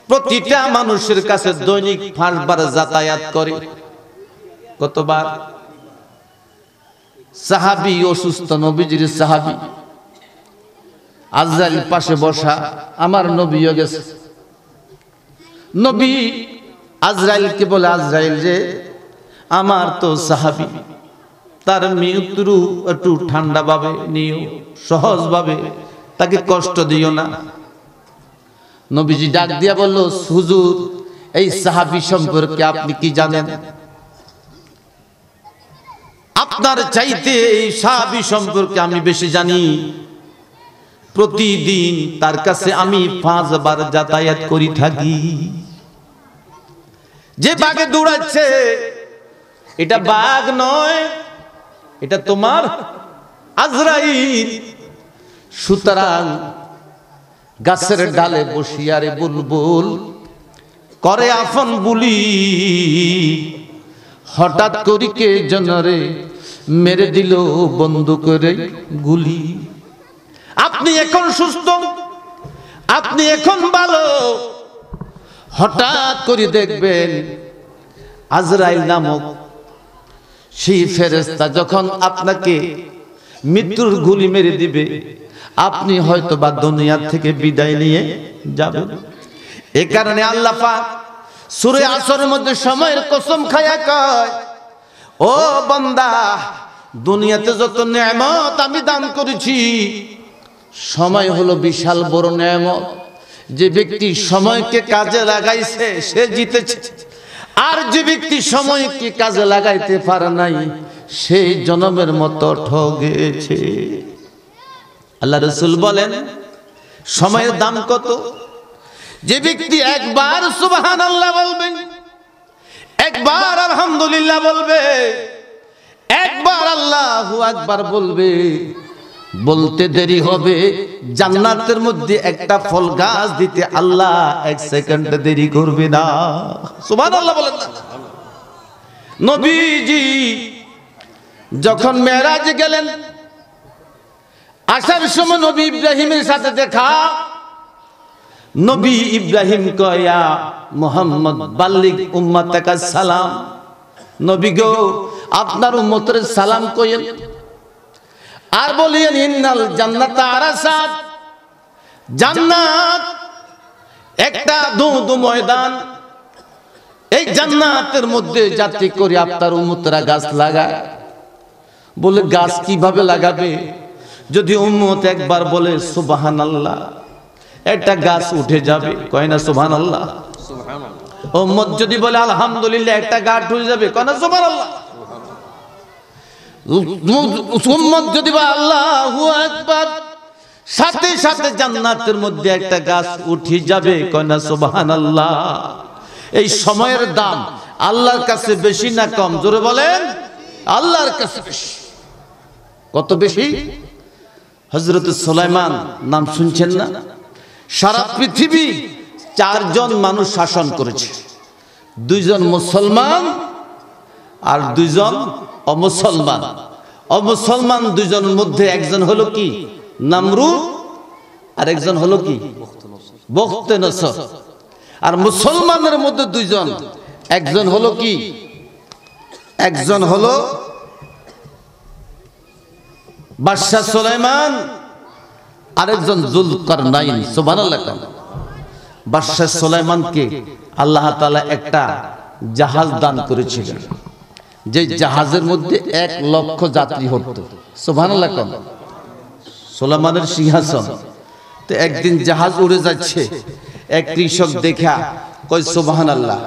প্রতিটা মানুষের কাছে দৈনিক 5 বার যাতায়াত করে। কতবার? সাহাবী অসুস্থ, নবীজির সাহাবী, আজরাইল পাশে বসা, আমার নবীও গেছে। নবী আজরাইলকে বলে, আজরাইল যে আমার তো সাহাবী, তার মৃত্যু একটু ঠান্ডা ভাবে নিও, সহজ ভাবে, তাকে কষ্ট দিও না। নবীজি ডাক দিয়া বলল, হুজুর এই সাহাবী সম্পর্কে আপনি কি জানেন? আপনার চাইতে এই সাহাবী সম্পর্কে আমি বেশি জানি। প্রতিদিন তার কাছে আমি 5 বার যাতায়াত করি থাকি। যে বাঘে দৌড়াচ্ছে এটা বাঘ নয়, এটা তোমার আজরাইল। সুতরাং গাছের ডালে বসিয়ারে বুলবুল করে আফন বুলি, হঠাৎ করি কে জনরে মেরে দিল বন্ধু করে গুলি। আপনি এখন সুস্থ, আপনি এখন ভালো, হঠাৎ করে দেখবেন আজরাইল নামক সেই ফেরেশতা যখন আপনাকে মৃত্যুর গুলি মেরে দিবে, আপনি হয়তো বা দুনিয়া থেকে বিদায় নিয়ে যাবেন। এই কারণে আল্লাহ পাক সূরা আসরের মধ্যে সময়ের কসম খায়া কয়, ও বান্দা, দুনিয়াতে যত নেয়ামত আমি দান করেছি, সময় হলো বিশাল বড় নেয়ামত। যে ব্যক্তি সময়কে কাজে লাগাইছে সে জিতেছে, আর যে ব্যক্তি সময়কে কাজে লাগাইতে পারে নাই সেই জনমের মতো ঠগেছে। আল্লাহ রাসূল বলেন, সময়ের দাম কত? যে ব্যক্তি একবার সুবহানাল্লাহ বলবে, একবার আলহামদুলিল্লাহ বলবে, একবার আল্লাহু আকবার বলবে, বলতে দেরি হবে, জান্নাতের মধ্যে একটা ফল গাছ দিতে আল্লাহ 1 সেকেন্ড দেরি করবে না। সুবহানাল্লাহ বলেন না? নবীজি যখন মেরাজে গেলেন, আসার সময় নবী ইব্রাহিমের সাথে দেখা। নবী ইব্রাহিম কয়া মুহাম্মদ বাল্লিগ উম্মাতাকা সালাম, নবী গো আপনার উম্মতের সালাম কইেন, আর বলিয়েন ইন্নাল জান্নাতা আরাসাত, জান্নাত একটা দুধ ময়দান। এই জান্নাতের মধ্যে যাতে করে আপনার উম্মতরা গাছ লাগায়। বলে গাছ কিভাবে লাগাবে? যদি উম্মত একবার বলে সুবহানাল্লাহ, একটা গাছ উঠে যাবে। কয় না সুবহানাল্লাহ? উম্মত যদি বলে আলহামদুলিল্লাহ, একটা গাছ উঠে যাবে। কয় না সুবহানাল্লাহ? উম্মত যদি বলে আল্লাহু আকবার, সাথে সাথে জান্নাতের মধ্যে একটা গাছ উঠে যাবে। কয় না সুবহানাল্লাহ? এই সময়ের দাম আল্লাহর কাছে বেশি না কম? জোরে বলেন। আল্লাহর কাছে বেশি। কত বেশি? হযরত সুলাইমান নাম শুনছেন না? সারা পৃথিবী 4 জন মানুষ শাসন করেছে, 2 জন মুসলমান আর 2 জন অমুসলমান। অমুসলমান 2 জনের মধ্যে একজন হলো কি নমরুদ, আর একজন হলো কি বখতেনসর। আর মুসলমানের মধ্যে 2 জন, একজন হলো কি, একজন হলো বাদশা সুলাইমান, আরেকজন যুলকারনাইন। সুবহানাল্লাহ। বাদশা সুলাইমানকে আল্লাহ তাআলা একটা জাহাজ দান করেছিলেন, যে জাহাজের মধ্যে 1 লক্ষ যাত্রী হতো। সুবহানাল্লাহ। সুলাইমানের সিংহাসন। তো একদিন জাহাজ উড়ে যাচ্ছে, এক কৃষক দেখা কয় সুবহানাল্লাহ।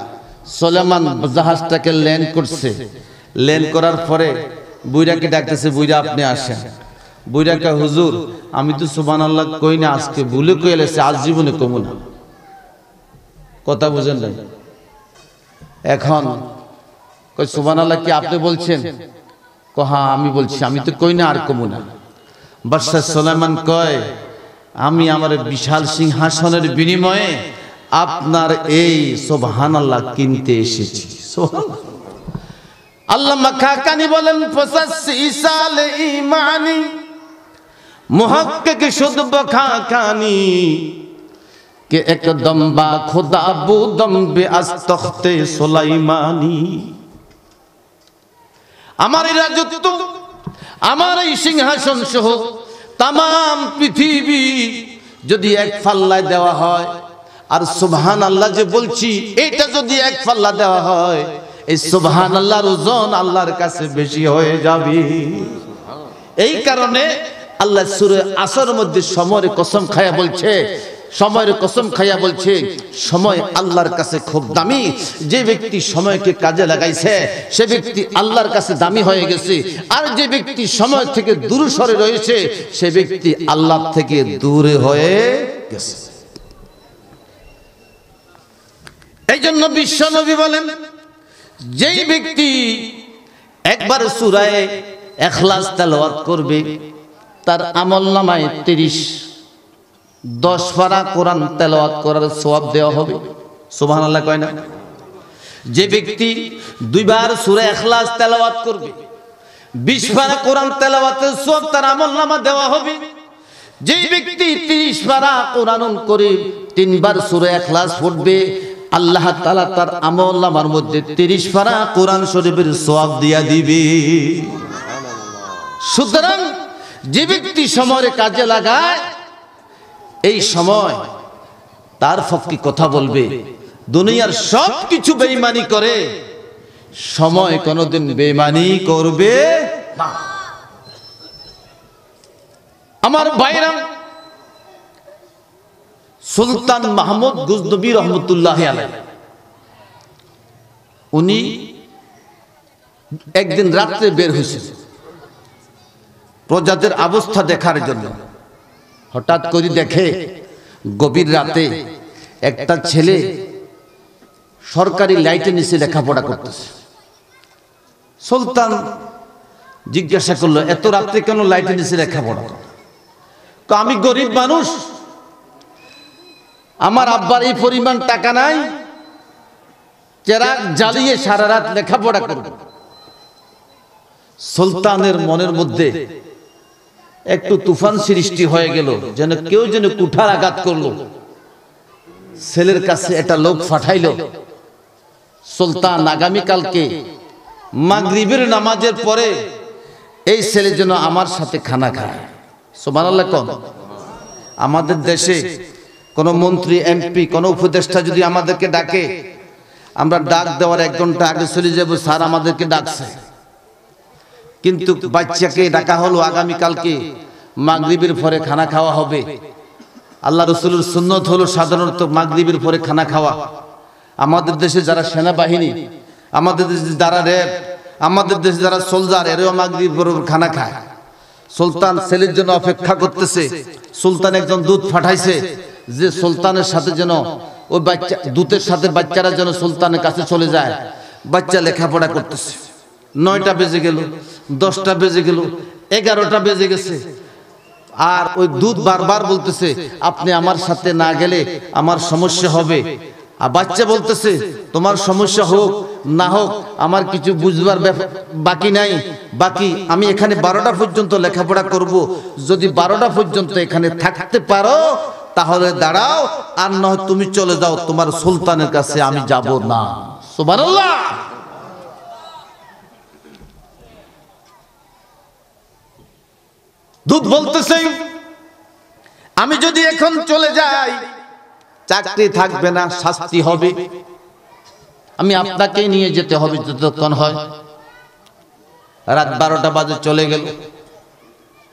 সুলাইমান জাহাজটাকে ল্যান্ড করছে। ল্যান্ড করার পরে বুইরাকে ডাকতেছে, বুইরা আপনি আসেন। বুইরাকে, হুজুর আমি তো সুবহানাল্লাহ কই না, আজকে ভুলে কইলেছে, আজ জীবনে কমু না। কথা বুঝেন নাই? এখন কই সুবহানাল্লাহ কি আপনি বলছেন? হ্যাঁ আমি বলছি, আমি তো কই না আর কমু না। বাদশা সুলাইমান কয়, আমি আমার বিশাল সিংহাসনের বিনিময়ে আপনার এই সুবহানাল্লাহ কিনতে এসেছি। সুবহানাল্লাহ। আল্লামা খাকানি বলেন, 85 সালে ইমানি মুহাক্কিক শুদ্ধ খাকানি কে একদম বা খুদা বুদম বে আস্তখতে সুলাইমানি। আমার এই রাজত্ব, আমার এই সিংহাসন সহ তাম পৃথিবী যদি এক ফাল্লায় দেওয়া হয়, আর সুবহানাল্লাহ যে বলছি এটা যদি এক পাল্লা দেওয়া হয়, এই সুবহানাল্লাহর ওজন আল্লাহর কাছে বেশি হয়ে যাবে। এই কারণে আল্লাহ সূরা আসরের মধ্যে সময়ের কসম খায়া বলছে, সময়ের কসম খায়া বলছে সময় আল্লাহর কাছে খুব দামি। যে ব্যক্তি সময়কে কাজে লাগাইছে সে ব্যক্তি আল্লাহর কাছে দামি হয়ে গেছে, আর যে ব্যক্তি সময় থেকে দূরে সরে রয়েছে সে ব্যক্তি আল্লাহ থেকে দূরে হয়ে গেছে। এই জন্য বিশ্ব নবী বলেন, যেই ব্যক্তি একবার সূরা ইখলাস তেলাওয়াত করবে তার আমলনামায় 10 পারা কোরআন তেলাওয়াত করার সওয়াব দেওয়া হবে। সুবহানাল্লাহ কয় না? যে ব্যক্তি 2 বার সূরা ইখলাস তেলাওয়াত করবে 20 পারা কোরআন তেলাওয়াতের সওয়াব তার আমলনামা দেওয়া হবে। যে ব্যক্তি 30 পারা কোরআন করে 3 বার সূরা ইখলাস পড়বে আল্লাহ তাআলা তার আমলনামার মধ্যে 30 পারা কোরআন শরীফের সওয়াব দিয়া দিবে। সুতরাং যে ব্যক্তি সময়ের কাজে লাগায় এই সময় তার পক্ষে কথা বলবে। দুনিয়ার সব কিছু বেঈমানি করে, সময় কোনোদিন বেঈমানি করবে না। আমার ভাইরা, সুলতান মাহমুদ গজনবী রহমতুল্লাহ আলাইহি উনি একদিন রাত্রে বের হয়েছেন প্রজাদের অবস্থা দেখার জন্য। হঠাৎ করে দেখে গভীর রাতে একটা ছেলে সরকারি লাইটের নিচে লেখাপড়া করতেছে। সুলতান জিজ্ঞাসা করলো, এত রাত্রে কেন লাইটের নিচে লেখাপড়া? আমি গরিব মানুষ, আমার আব্বার এই পরিমাণ টাকা নাই, চেরাগ জ্বালিয়ে সারা রাত লেখাপড়া করব। সুলতানের মনের মধ্যে একটু তুফান সৃষ্টি হয়ে গেল, যেন কেউ যেন কুঠার আঘাত করলো। ছেলের কাছে একটা লোক পাঠাইলো, সুলতান আগামীকালকে মাগরিবের নামাজের পরে এই ছেলে যেন আমার সাথে খানা খায়। সুবহানাল্লাহ কোন? আমাদের দেশে কোন মন্ত্রী, এমপি, কোন উপদেষ্টা যদি আমাদেরকে ডাকে, আমরা ডাক দেওয়ার 1 ঘন্টা আগে চলে যাব, স্যার আমাদেরকে ডাকছে। কিন্তু বাচ্চাকে ডাকা হলো আগামীকালকে মাগরিবের পরে খানা খাওয়া হবে। আল্লাহ রাসূলের সুন্নত হলো সাধারণত মাগরিবের পরে খানা খাওয়া। আমাদের দেশে যারা সেনাবাহিনী, আমাদের দেশে যারা র্যাব, আমাদের দেশে যারা সোলজার, এরাও মাগরিবের পরে খানা খায়। সুলতান ছেলের জন্য অপেক্ষা করতেছে। সুলতান একজন দূত পাঠাইছে যে সুলতানের সাথে যেন ওই বাচ্চা, দূতের সাথে বাচ্চারা যেন সুলতানের কাছে চলে যায়। বাচ্চা লেখাপড়া করতেছে। 9টা বেজে গেল, 10টা বেজে গেল, 11টা বেজে গেছে। আর ওই দূত বারবার বলতেছে, আপনি আমার সাথে না গেলে আমার সমস্যা হবে। আর বাচ্চা বলতেছে, তোমার সমস্যা হোক না হোক আমার কিছু বুঝবার বাকি নাই, বাকি আমি এখানে 12টা পর্যন্ত লেখাপড়া করব। যদি 12টা পর্যন্ত এখানে থাকতে পারো তাহলে দাঁড়াও, আর নয় তুমি চলে যাও, তোমার সুলতানের কাছে আমি যাব না। সুবহানাল্লাহ। দূত বলতেছে, আমি যদি এখন চলে যাই চাকরি থাকবে না, শাস্তি হবে, আমি আপনাকে নিয়ে যেতে হবে যতক্ষণ হয়। রাত 12টা বাজে চলে গেল।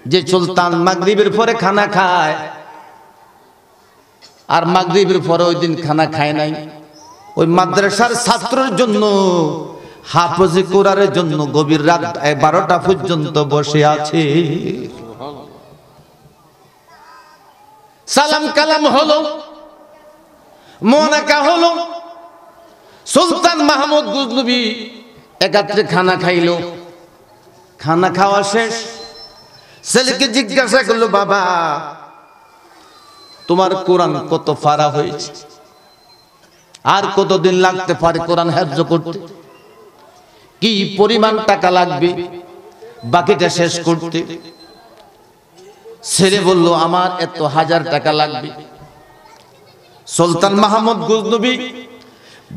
যে সুলতান মাগরিবের পরে খানা খায়, আর মাগরিবের পরে ওই দিন খানা খায় নাই, ওই মাদ্রাসার ছাত্রের জন্য, হাফেজে কোরআনের জন্য গভীর রাত 12টা পর্যন্ত বসে আছে। সালাম কালাম হলো, মোনাকা হলো। সুলতান মাহমুদ গজনবী একাত্রে খানা খাইলো। খানা খাওয়া শেষ, ছেলেকে জিজ্ঞাসা করলো, বাবা তোমার কোরআন কত পারা হয়েছে? আর কতদিন লাগতে পারে কোরআন হেফজ করতে? কি পরিমাণ টাকা লাগবে বাকিটা শেষ করতে? ছেলে বলল, আমার এত 1000 টাকা লাগবে। সুলতান মাহমুদ গজনবী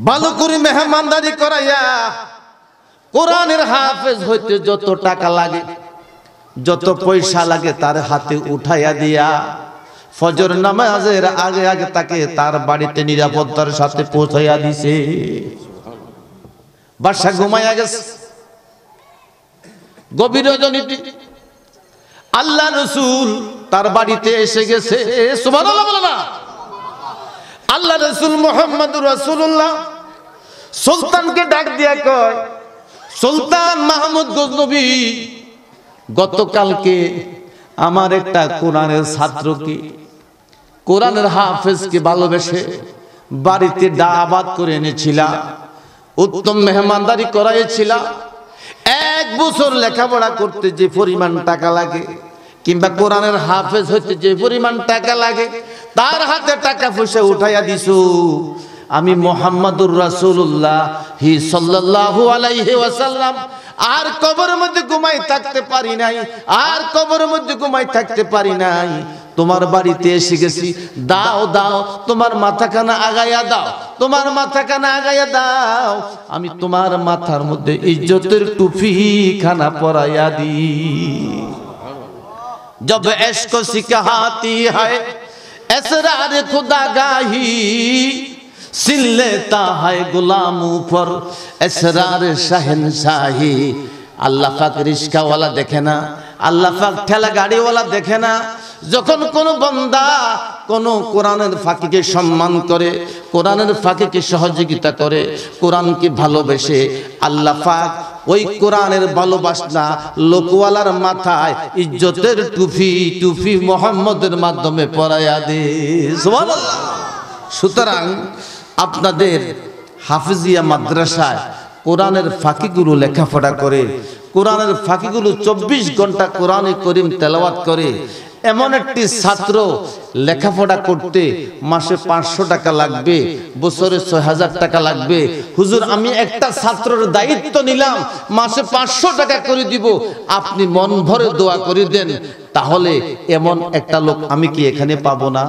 ভালো করে মেহমানদারি করাইয়া কোরআনের হাফেজ হইতে যত টাকা লাগে, যত পয়সা লাগে তার হাতে উঠাইয়া দিয়া ফজর নামাজের আগে আগে তাকে তার বাড়িতে নিরাপত্তার সাথে পৌঁছাইয়া দিছে। বাদশা ঘুমাইয়া গেছে। গভীর রজনীতে আল্লাহ রাসূল তার বাড়িতে এসে গেছে। সুবহানাল্লাহ বলো না। আল্লাহ রাসূল মুহাম্মদুর রাসূলুল্লাহ সুলতানকে ডাক দিয়া কয়, সুলতান মাহমুদ গজনবী, গতকালকে আমার একটা কোরআনের ছাত্রকে, কোরআনের হাফেজকে ভালোবেসে বাড়িতে দাওয়াত করে এনেছিলা, উত্তম মেহমানদারি করাইছিলা। 1 বছর লেখাপড়া করতে যে পরিমাণ টাকা লাগে, কিংবা কোরআনের হাফেজ হইতে যে পরিমাণ টাকা লাগে, তার হাতে টাকা পয়সা উঠাইয়া দিছো। আমি মুহাম্মাদুর রাসূলুল্লাহ সাল্লাল্লাহু আলাইহি ওয়াসাল্লাম আর কবরের মধ্যে ঘুমাই থাকতে পারি নাই, আর কবরের মধ্যে ঘুমাই থাকতে পারি নাই। তোমার বাড়িতে এসে গেছি। দাও দাও, তোমার মাথাখানা আগাইয়া দাও, তোমার মাথাখানা আগাইয়া দাও। আমি তোমার মাথার মধ্যে ইজ্জতের টুপি খানা পরাইয়া দিই। जब इश्क सिखाती है असरार खुदागाही, सिल लेता है गुलामों पर असरार शहनशाही। আল্লাহ পাক রিস্কাওয়ালা দেখে না, আল্লাহ পাক ঠেলা গাড়িওয়ালা দেখে না। যখন কোন বান্দা কোন কোরআনের ফাঁকিকে সম্মান করে, কোরআনের ফাঁকিকে সহযোগিতা করে, কোরআনকে ভালোবেসে, আল্লাহ পাক ওই কোরআনের ভালোবাসনা লোকওয়ালার মাথায় ইজ্জতের টুপি টুপি মুহাম্মদের মাধ্যমে পরাইয়া দে। সুবহানাল্লাহ। সুতরাং আপনাদের হাফিজিয়া মাদ্রাসায় কোরআনের ফাঁকিগুলো লেখাপড়া করে, কোরআনের ফাঁকিগুলো 24 ঘন্টা কোরআনে করিম তেলাওয়াত করে এমন একটি ছাত্র লেখাপড়া করতে মাসে 500 টাকা লাগবে, বছরে 6000 টাকা লাগবে। হুজুর, আমি একটা ছাত্রের দায়িত্ব নিলাম, মাসে 500 টাকা করে দিব, আপনি মন ভরে দোয়া করে দেন। তাহলে এমন একটা লোক আমি কি এখানে পাবো না?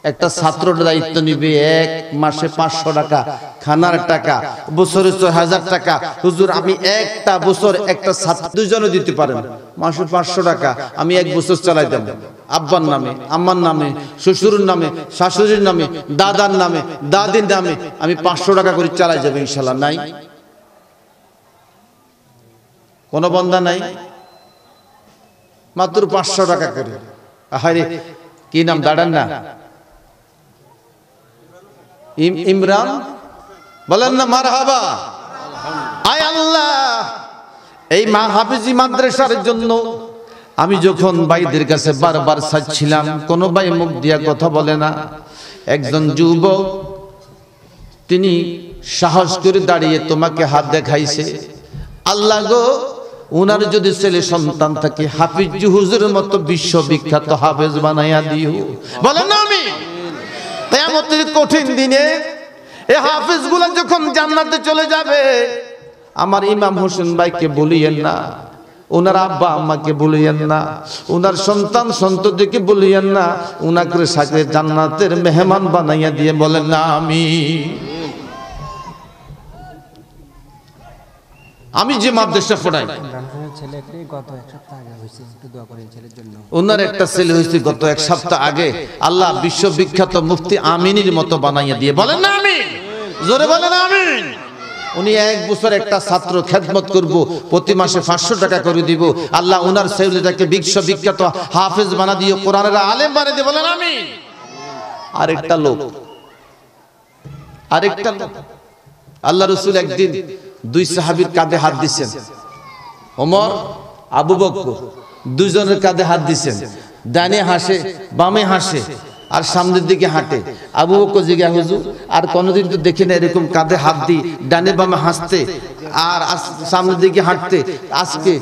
একটা ছাত্রের দায়িত্ব নিবে, 1 মাসে 500 টাকা, খানার টাকা, বছরে 6000 টাকা। হুজুর, আমি একটা বছর একটা ছাত্র, দুজনে দিতে পারেন, মাসে 500 টাকা আমি 1 বছর চালাই দেব। আব্বার নামে, আম্মার নামে, শ্বশুরের নামে, শাশুড়ির নামে, দাদার নামে, দাদির নামে আমি 500 টাকা করে চালাই যাবে ইনশাআল্লাহ। নাই? কোন বন্দা নাই? মাত্র 500 টাকা করে। আহারে, কি নাম দাঁড়ান না? ইমরান, বলেন না মারহাবা। আয় আল্লাহ, এই হাফিজি মাদ্রাসার জন্য আমি যখন ভাইদের কাছে বারবার চাচ্ছিলাম, কোন ভাই মুখ দিয়া কথা বলে না। একজন যুবক, তিনি সাহস করে দাঁড়িয়ে তোমাকে হাত দেখাইছে। আল্লাহ গো, উনার যদি ছেলে সন্তান থাকে, হাফিজ হুজুরের মতো বিশ্ববিখ্যাত হাফেজ বানাইয়া দিও। বলেন না আমিন। কিয়ামতের কঠিন দিনে এই হাফেজগুলো যখন জান্নাতে চলে যাবে, আমার ইমাম হোসেন ভাইকে বলিয়েন না, ওনার আব্বা আম্মাকে বলিয়েন না, ওনার সন্তান সন্ততিকে বলিয়েন না, ওনাকে সাথে জান্নাতের মেহমান বানাইয়া দিয়ে বলেন না আমি যে মাদ্রাসা পড়াই, ওনার একটা ছেলে হয়েছে গত 1 সপ্তাহ আগে, আল্লাহ বিশ্ববিখ্যাত মুফতি আমিনীর মতো বানাইয়া দিয়ে বলেন না আমিন। জোরে বলেন আমিন। উনি 1 বছর একটা ছাত্র খেদমত করব, প্রতি মাসে 500 টাকা করে দিব। আল্লাহ ওনার ছেলেটাকে বিশ্ববিখ্যাত হাফেজ বানা দিও, কোরআনের আলেম বানিয়ে দিয়ে বলেন আমিন। আরেকটা লোক, আল্লাহ রাসূল একদিন 2 সাহাবীর কাঁধে হাত দিয়েছেন, ওমর, আবু বকর, দুজনের কাঁধে হাত দিয়েছেন। ডানে হাসে, বামে হাসে, আর সামনের দিকে হাঁটে। আবু বকর জিজ্ঞাসা, হুজুর আর কোনদিন তো দেখি না এরকম কাঁধে হাত দি, ডানে বামে হাসতে আর সামনের দিকে হাঁটতে, আজকে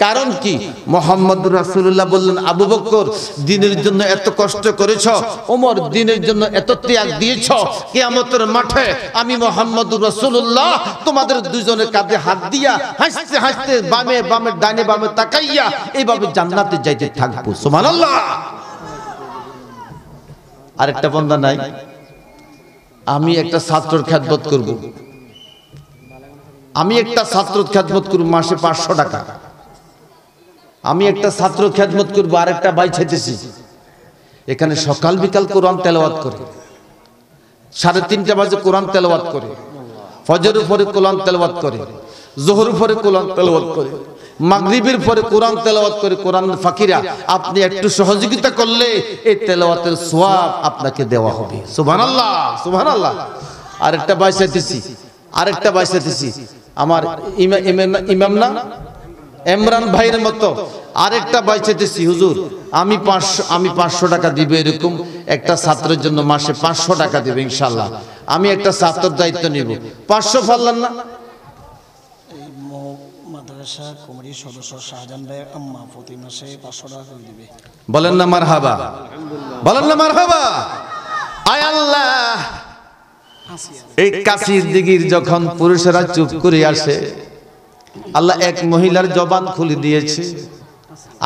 কারণ কি? মুহাম্মদুর রাসূলুল্লাহ বললেন, আবু বকর দ্বীনের জন্য এত কষ্ট করেছো, ওমর দ্বীনের জন্য এত ত্যাগ দিয়েছো, কিয়ামতের মাঠে আমি মুহাম্মদুর রাসূলুল্লাহ তোমাদের দুজনের কাঁধে হাত দিয়া হাসতে হাসতে বামে বামে ডানে বামে তাকাইয়া এইভাবে জান্নাতে যাইতে থাকবো। সুবহানাল্লাহ। আরেকটা বান্দা নাই, আমি একটা ছাত্রের খেদমত করব, আমি একটা ছাত্রের খেদমত করব মাসে 500 টাকা, আমি একটা ছাত্র খেদমত করব। আরেকটা ভাই চাইতেছি এখানে সকাল বিকাল কোরআন তেলাওয়াত করে, 3:30 বাজে কোরআন তেলাওয়াত করে, ফজরের পরে কোরআন তেলাওয়াত করে, যোহরের পরে কোরআন তেলাওয়াত করে, মাগরিবের পরে কোরআন তেলাওয়াত করে। কোরআনের ফাকিরা আপনি একটু সহযোগিতা করলে এই তেলাওয়াতের সওয়াব আপনাকে দেওয়া হবে। সুবহানাল্লাহ, সুবহানাল্লাহ। আরেকটা বাইসাতেছি আমার ইমাম না ইমরান ভাইয়ের মতো আরেকটা বাইসাতেছি, হুজুর আমি 500 টাকা দিব, এরকম একটা ছাত্রের জন্য মাসে 500 টাকা দেব ইনশাআল্লাহ। আমি একটা ছাত্রের দায়িত্ব নিব। 500 পারলেন না? মাদ্রাসা কমিটির সদস্য শাহজাহান ভাই আম্মা প্রতি মাসে 500 টাকা করে দিবে। বলেন না মারহাবা, বলেন না মারহাবা। আয় আল্লাহ, এই কাশির দিগির যখন পুরুষেরা চুপ করে আসে, আল্লাহ এক মহিলার জবান খুলে দিয়েছে।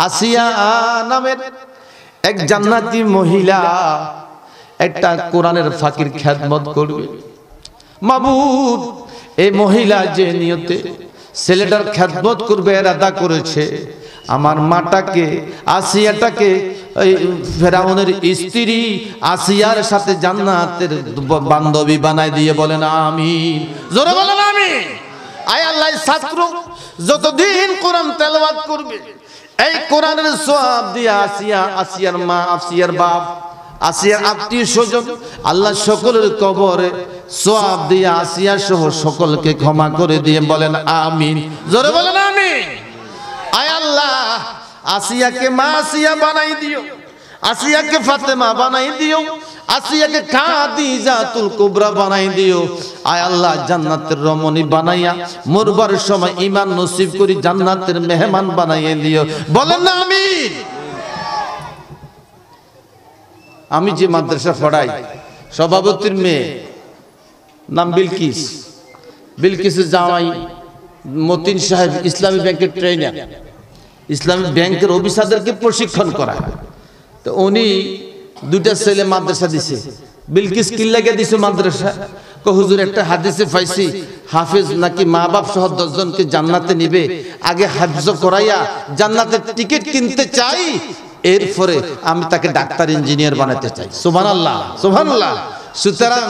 আসিয়া নামের এক জান্নাতি মহিলা একটা কোরআনের ফাকির খেদমত করবে। মাবুদ, এই মহিলা যে নিয়তে ছেলেটার খেদমত করবে ইরাদা করেছে, আমার মাটাকে আসিয়াটাকে ফেরাউনের স্ত্রী আসিয়ার সাথে জান্নাতের বান্ধবী বানাই দিয়ে বলেন আমিন। জোরে বলেন আমিন। আয় আল্লাহ, ছাত্র যতদিন কোরআন তেলাওয়াত করবে এই কোরআনের সওয়াব দিয়ে আসিয়ার মা, আসিয়ার বাপ, আসিয়ার আত্মীয় স্বজন আল্লাহ সকলের কবরে সওয়াব দিয়ে আসিয়া সহ সকলকে ক্ষমা করে দিয়ে বলেন আমিন। জোরে বলেন আমিন। আয় আল্লাহ, আসিয়াকে মা আসিয়া বানাই দিও, আসিয়াকে ফাতেমা বানাই দিও, আসিয়াকে খাদিজাতুল কুবরা বানাই দিও। আয় আল্লাহ, জান্নাতের রমণী বানাইয়া মরবার সময় ঈমান নসিব করি জান্নাতের মেহমান বানাইয়া দিও। বলেন না আমিন। আমি যে মাদ্রাসা পড়াই, সভাপতির মেয়ে নাম বিলকিসের জামাই মতিন সাহেব ইসলামী ব্যাংকের ট্রেনার, ইসলামী ব্যাংকের অফিসারদেরকে প্রশিক্ষণ করায়। তো উনি 2টা ছেলে মাদ্রাসা দিছে। বিলকিস কি লাগে দিছে মাদ্রাসা? হুজুর একটা হাদিসে পাইছি হাফেজ নাকি মা বাপ সহ 10 জনকে জান্নাতে নিবে, আগে হাফজ করাইয়া জান্নাতের টিকিট কিনতে চাই, এরপরে আমি তাকে ডাক্তার ইঞ্জিনিয়ার বানাতে চাই। সুবহানাল্লাহ, সুবহানাল্লাহ। সুতরাং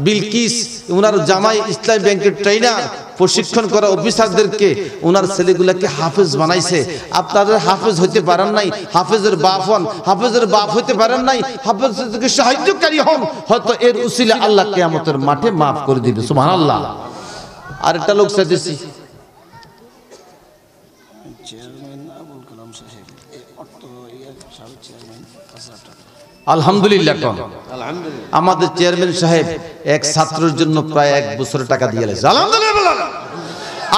বিলকিস ওনার জামাই ইসলামী ব্যাংকের ট্রেনার, প্রশিক্ষণ করা অফিসারদেরকে ওনার ছেলেগুলোকে হাফেজ বানাইছে। আপনাদের হাফেজ হইতে পারেন নাই, হাফেজের বাপ হন, হাফেজের বাপ হইতে পারেন নাই, হাফেজকে সাহায্যকারী হন, হয়তো এর উসিলা আল্লাহ কিয়ামতের মাঠে মাফ করে দিবে। সুবহানাল্লাহ। আরেকটা লোক সাথেছি চেয়ারম্যান আবুল কালাম সাহেব, অর্থ চেয়ারম্যান। আলহামদুলিল্লাহ। আমাদের চেয়ারম্যান সাহেব এক ছাত্রের জন্য প্রায় 1 বছর টাকা দিয়ে গেছে। আলহামদুলিল্লাহ।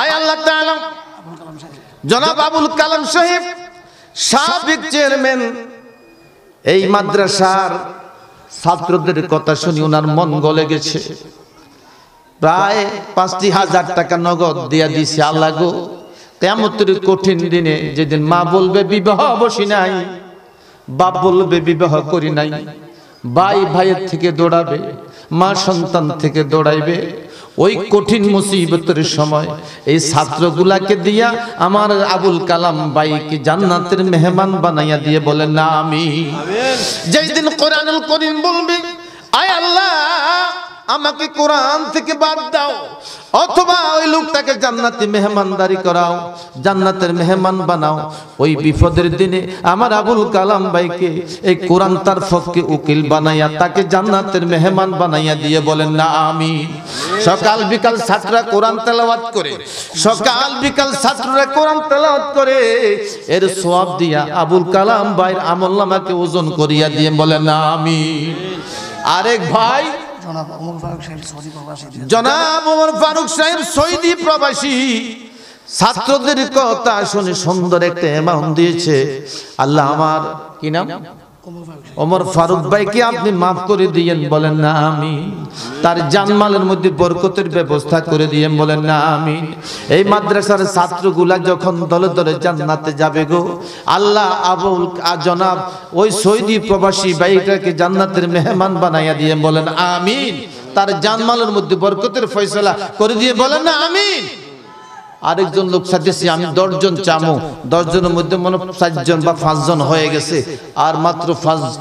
আয় আল্লাহ তাআলা, জনাব আবুল কালাম সাহেব সাবেক চেয়ারম্যান, এই মাদ্রাসার ছাত্রদের কথা শুনি ওনার মন গলে গেছে। প্রায় 50,000 টাকা নগদ দিয়া দিছে। আল্লাহ গো, কিয়ামতের কঠিন দিনে যেদিন মা বলবে বিবাহ বসি নাই, বাপ বলবে বিবাহ করি নাই, ভাই ভাইয়ের থেকে দৌড়াবে, মা সন্তান থেকে দৌড়াইবে, ওই কঠিন মুসিবতের সময় এই ছাত্রগুলাকে দিয়া আমার আবুল কালাম ভাইকে জান্নাতের মেহমান বানাইয়া দিয়ে বলেন না আমিন। যেই দিন কোরআনুল কারীম বলবে আয় আল্লাহ আমাকে কোরআন থেকে বাদ দাও, অথবা ওই লোকটাকে জান্নাতি মেহমানদারি করাও, জান্নাতের মেহমান বানাও, ওই বিপদের দিনে আমার আবুল কালাম ভাইকে এই কোরআন তার পক্ষে উকিল বানাইয়া তাকে জান্নাতের মেহমান বানাইয়া দিয়ে বলেন না আমিন। সকাল বিকাল ছাত্ররা কোরআন তেলাওয়াত করে, সকাল বিকাল ছাত্ররা কোরআন তেলাওয়াত করে, এর সওয়াব দিয়া আবুল কালাম ভাইয়ের আমলনামাকে ওজন করিয়া দিয়ে বলেন না আমিন। আরেক ভাই জনাব ওমর ফারুক সাহেব সৌদি প্রবাসী, ছাত্রদের কথা শুনে সুন্দর একটা অ্যামাউন্ট দিয়েছে। আল্লাহ আমার কি নাম ওমর ফারুক ভাইকে আপনি মাফ করে দিয়েন বলেন না আমিন। তার জানমালের মধ্যে বরকতের ব্যবস্থা করে দিয়েন বলেন না আমিন। এই মাদ্রাসার ছাত্রগুলা যখন দলে দলে জান্নাতে যাবে গো আল্লাহ আবুল জনাব ওই সৌদি প্রবাসী ভাইটাকে জান্নাতের মেহমান বানাইয়া দিয়ে বলেন আমিন। তার জানমালের মধ্যে বরকতের ফয়সালা করে দিয়ে বলেন না আমিন। আরেকজন লোক চাইতেছি আমি 10 জন চামো, 10 জনের মধ্যে মনে 4 জন বা 5 জন হয়ে গেছে, আর মাত্র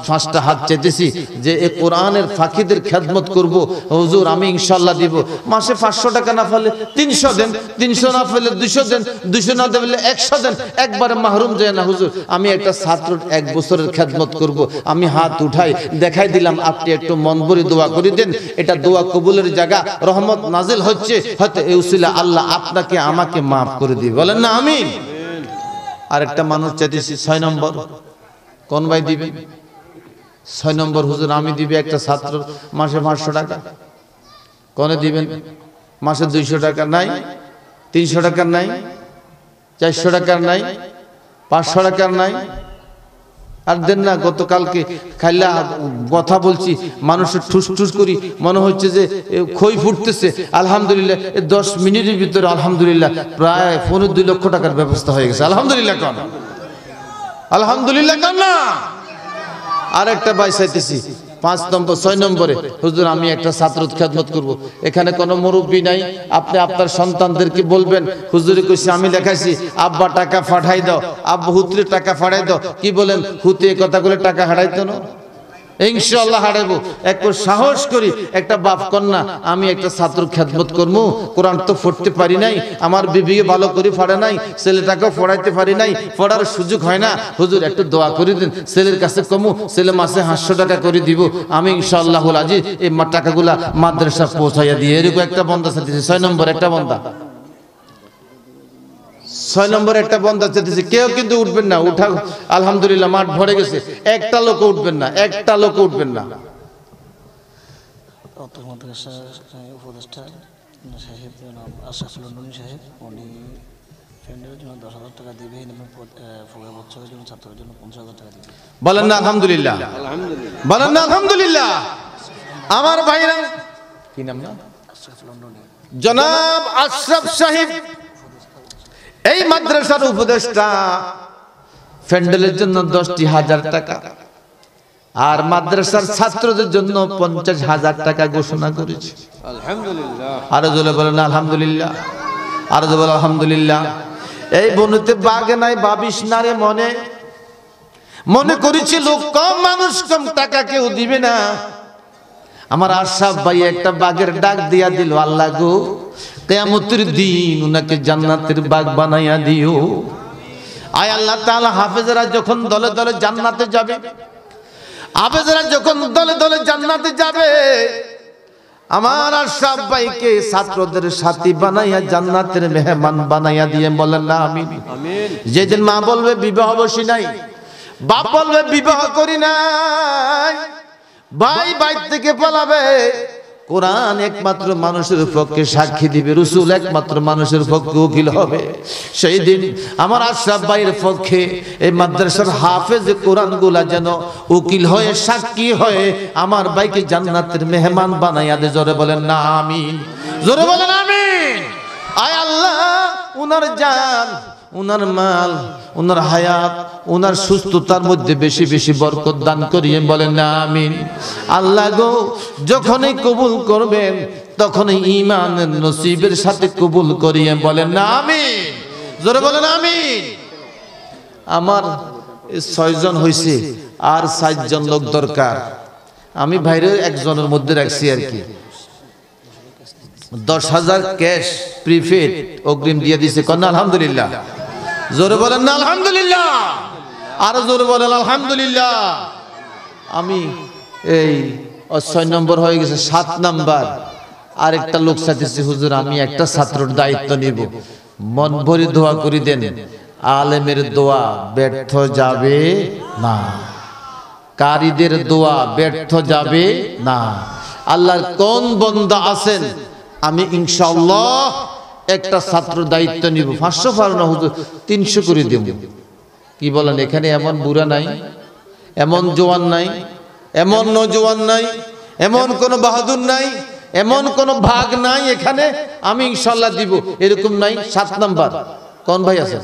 5টা হাত চাইতেছি যে এই কোরআনের ফাকিদের খেদমত করব। হুজুর আমি ইনশাআল্লাহ দিব। মাসে 500 টাকা না ফেলে 300 দেন, 300 না ফেলে 200 দেন, 200 না দিলে 100 দেন, একবারে মাহরুম যায় না। হুজুর আমি একটা ছাত্র 1 বছরের খেদমত করব। আমি হাত উঠাই দেখাই দিলাম, আপনি একটু মন ভরে দোয়া করে দেন, এটা দোয়া কবুলের জায়গা, রহমত নাজিল হচ্ছে, হয়তো এই উসিলা আল্লাহ আপনাকে আমাকে মাফ করে দিবে। বলেন না আমিন। আরেকটা মানুষ চাইতেছি 6 নম্বর, কোন ভাই দিবে? 6 নম্বর হুজুর আমি দিবে একটা ছাত্র মাসে 500 টাকা, কোনে দিবেন? মাসে 200 টাকা নাই, 300 টাকার নাই, 400 টাকার নাই, 500 টাকার নাই, আর দেন না। গতকালকে খাইলা কথা বলছি, মানুষের ঠুস ঠুস করি মনে হচ্ছে যে খই ফুটতেছে। আলহামদুলিল্লাহ 10 মিনিটের ভিতরে আলহামদুলিল্লাহ প্রায় 2 লক্ষ টাকার ব্যবস্থা হয়ে গেছে। আলহামদুলিল্লাহ কোন, আলহামদুলিল্লাহ কোন না। আর একটা ভাই চাইতেছি 5 নম্বর 6 নম্বরে, হুজুর আমি একটা ছাত্র খেদমত করব। এখানে কোনো মুরব্বী নাই, আপনি আপনার সন্তানদেরকে বলবেন হুজুরে কইছি আমি লেখাইছি, আব্বা টাকা পাঠাই দাও, আব্বা হুতরে টাকা পাঠাই দাও। কি বলেন হুতে কথা বলে টাকা হারাইতো না? ইনশাআল্লাহ হারাবো। একটু সাহস করি, একটা বাপ কন্যা আমি একটা ছাত্র খেদমত করব। কোরআন তো পড়তে পারি নাই, আমার বিবিকে ভালো করে পড়ে নাই, ছেলেটাকেও পড়াইতে পারি নাই, পড়ার সুযোগ হয় না। হুজুর একটু দোয়া করে দিন, ছেলের কাছে কমু, ছেলে মাসে 500 টাকা করে দিব। আমি ইনশাআল্লাহ আজি এই টাকাগুলা মাদ্রাসা পৌঁছাইয়া দিয়ে। এরকম একটা বন্ধা চাইতেছি 6 নম্বর একটা বন্ধা, 6 নম্বর একটা বন্ধা চাইতেছি। কেউ কিন্তু উঠবেন না, উঠা আলহামদুলিল্লাহ মাঠ ভরে গেছে, একটা লোক উঠবেন না, একটা লোক উঠবেন না। উপদেষ্টা সাহেব আশরাফুল লন্ডনী সাহেব, উনি ফ্রেন্ডের জন্য 10,000 টাকা দিবেন এবং বছরের জন্য ছাত্রের জন্য 50,000 টাকা দিবেন। বলেন না আলহামদুলিল্লাহ, বলেন না আলহামদুলিল্লাহ। আমার ভাইরা কি নাম না? আশরাফুল লন্ডনী, জনাব আশরাফ সাহেব এই মাদ্রাসার উপদেষ্টা, ফ্যান্ডেলের জন্য 10,000 টাকা আর মাদ্রাসার ছাত্রদের জন্য 50,000 টাকা ঘোষণা করেছে। আলহামদুলিল্লাহ। আরো জোরে বলেন আলহামদুলিল্লাহ, আরো জোরে বলেন আলহামদুলিল্লাহ। এই বনুতে বাগে নাই ভাবিস না রে মনে, মনে করেছি লোক কম, মানুষ কম, টাকা কেউ দিবে না। আমার আশরাফ ভাই একটা বাগের ডাক দিয়া দিল, আল্লাহ গো কিয়ামতের দিন উনাকে জান্নাতের বাগ বানাইয়া দিও। আয় আল্লাহ তাআলা হাফেজরা যখন দলে দলে জান্নাতে যাবে, হাফেজরা যখন দলে দলে জান্নাতে যাবে, আমার আশরাফ ভাইকে ছাত্রদের সাথী বানাইয়া জান্নাতের মেহমান বানাইয়া দিয়ে। বলেন না আমিন। যেদিন মা বলবে বিবাহ বসি নাই, বাপ বলবে বিবাহ করি নাই, ভাই বাইর থেকে পালাবে, কোরআন একমাত্র মানুষের পক্ষে সাক্ষী দিবে, রাসূল একমাত্র মানুষের পক্ষে উকিল হবে। সেই দিন আমার আশরাফ ভাইয়ের পক্ষে এই মাদ্রাসার হাফেজ কোরআনগুলা যেন উকিল হয়ে সাক্ষী হয়ে আমার ভাইকে জান্নাতের মেহমান বানাইয়া দে। জোরে বলেন না আমিন, জোরে বলেন আমিন। আয় আল্লাহ উনার জান, উনার মাল, উনার হায়াত, উনার সুস্থতার মধ্যে বেশি বেশি বরকত দান করিয়ে। বলেন না আমিন। আল্লাহ গো যখনই কবুল করবেন তখনই ঈমানের নসিবের সাথে কবুল করিয়ে। বলেন না আমিন, জোরে বলেন আমিন। আমার 6 জন হইছে, আর 7 জন লোক দরকার। আমি বাইরে একজনের মধ্যে রাখছি আর কি। 10,000 ক্যাশ প্রিপেড অগ্রিম দিয়ে দিছে। কন্যা আলহামদুলিল্লাহ, জোরে বলেন না আলহামদুলিল্লাহ, আরো জোরে বলেন আলহামদুলিল্লাহ। আমি এই 6 নম্বর হয়ে গেছে, 7 নাম্বার আরেকটা লোক চাইতেছে, হুজুর আমি একটা ছাত্রর দায়িত্ব নিব, মন ভরে দোয়া করে দেন। আলেমের দোয়া ব্যর্থ যাবে না, কারীদের দোয়া ব্যর্থ যাবে না। আল্লাহর কোন বান্দা আছেন, আমি ইনশাআল্লাহ একটা ছাত্র দায়িত্ব নিব। 500 পারো না হুজুর, 300 করে দেব। কি বলেন? এখানে এমন বুড়া নাই, এমন জওয়ান নাই, এমন নওজোয়ান নাই, এমন কোন বাহাদুর নাই, এমন কোন ভাগ নাই এখানে আমি ইনশাআল্লাহ দিব, এরকম নাই। 7 নাম্বার কোন ভাই আছেন?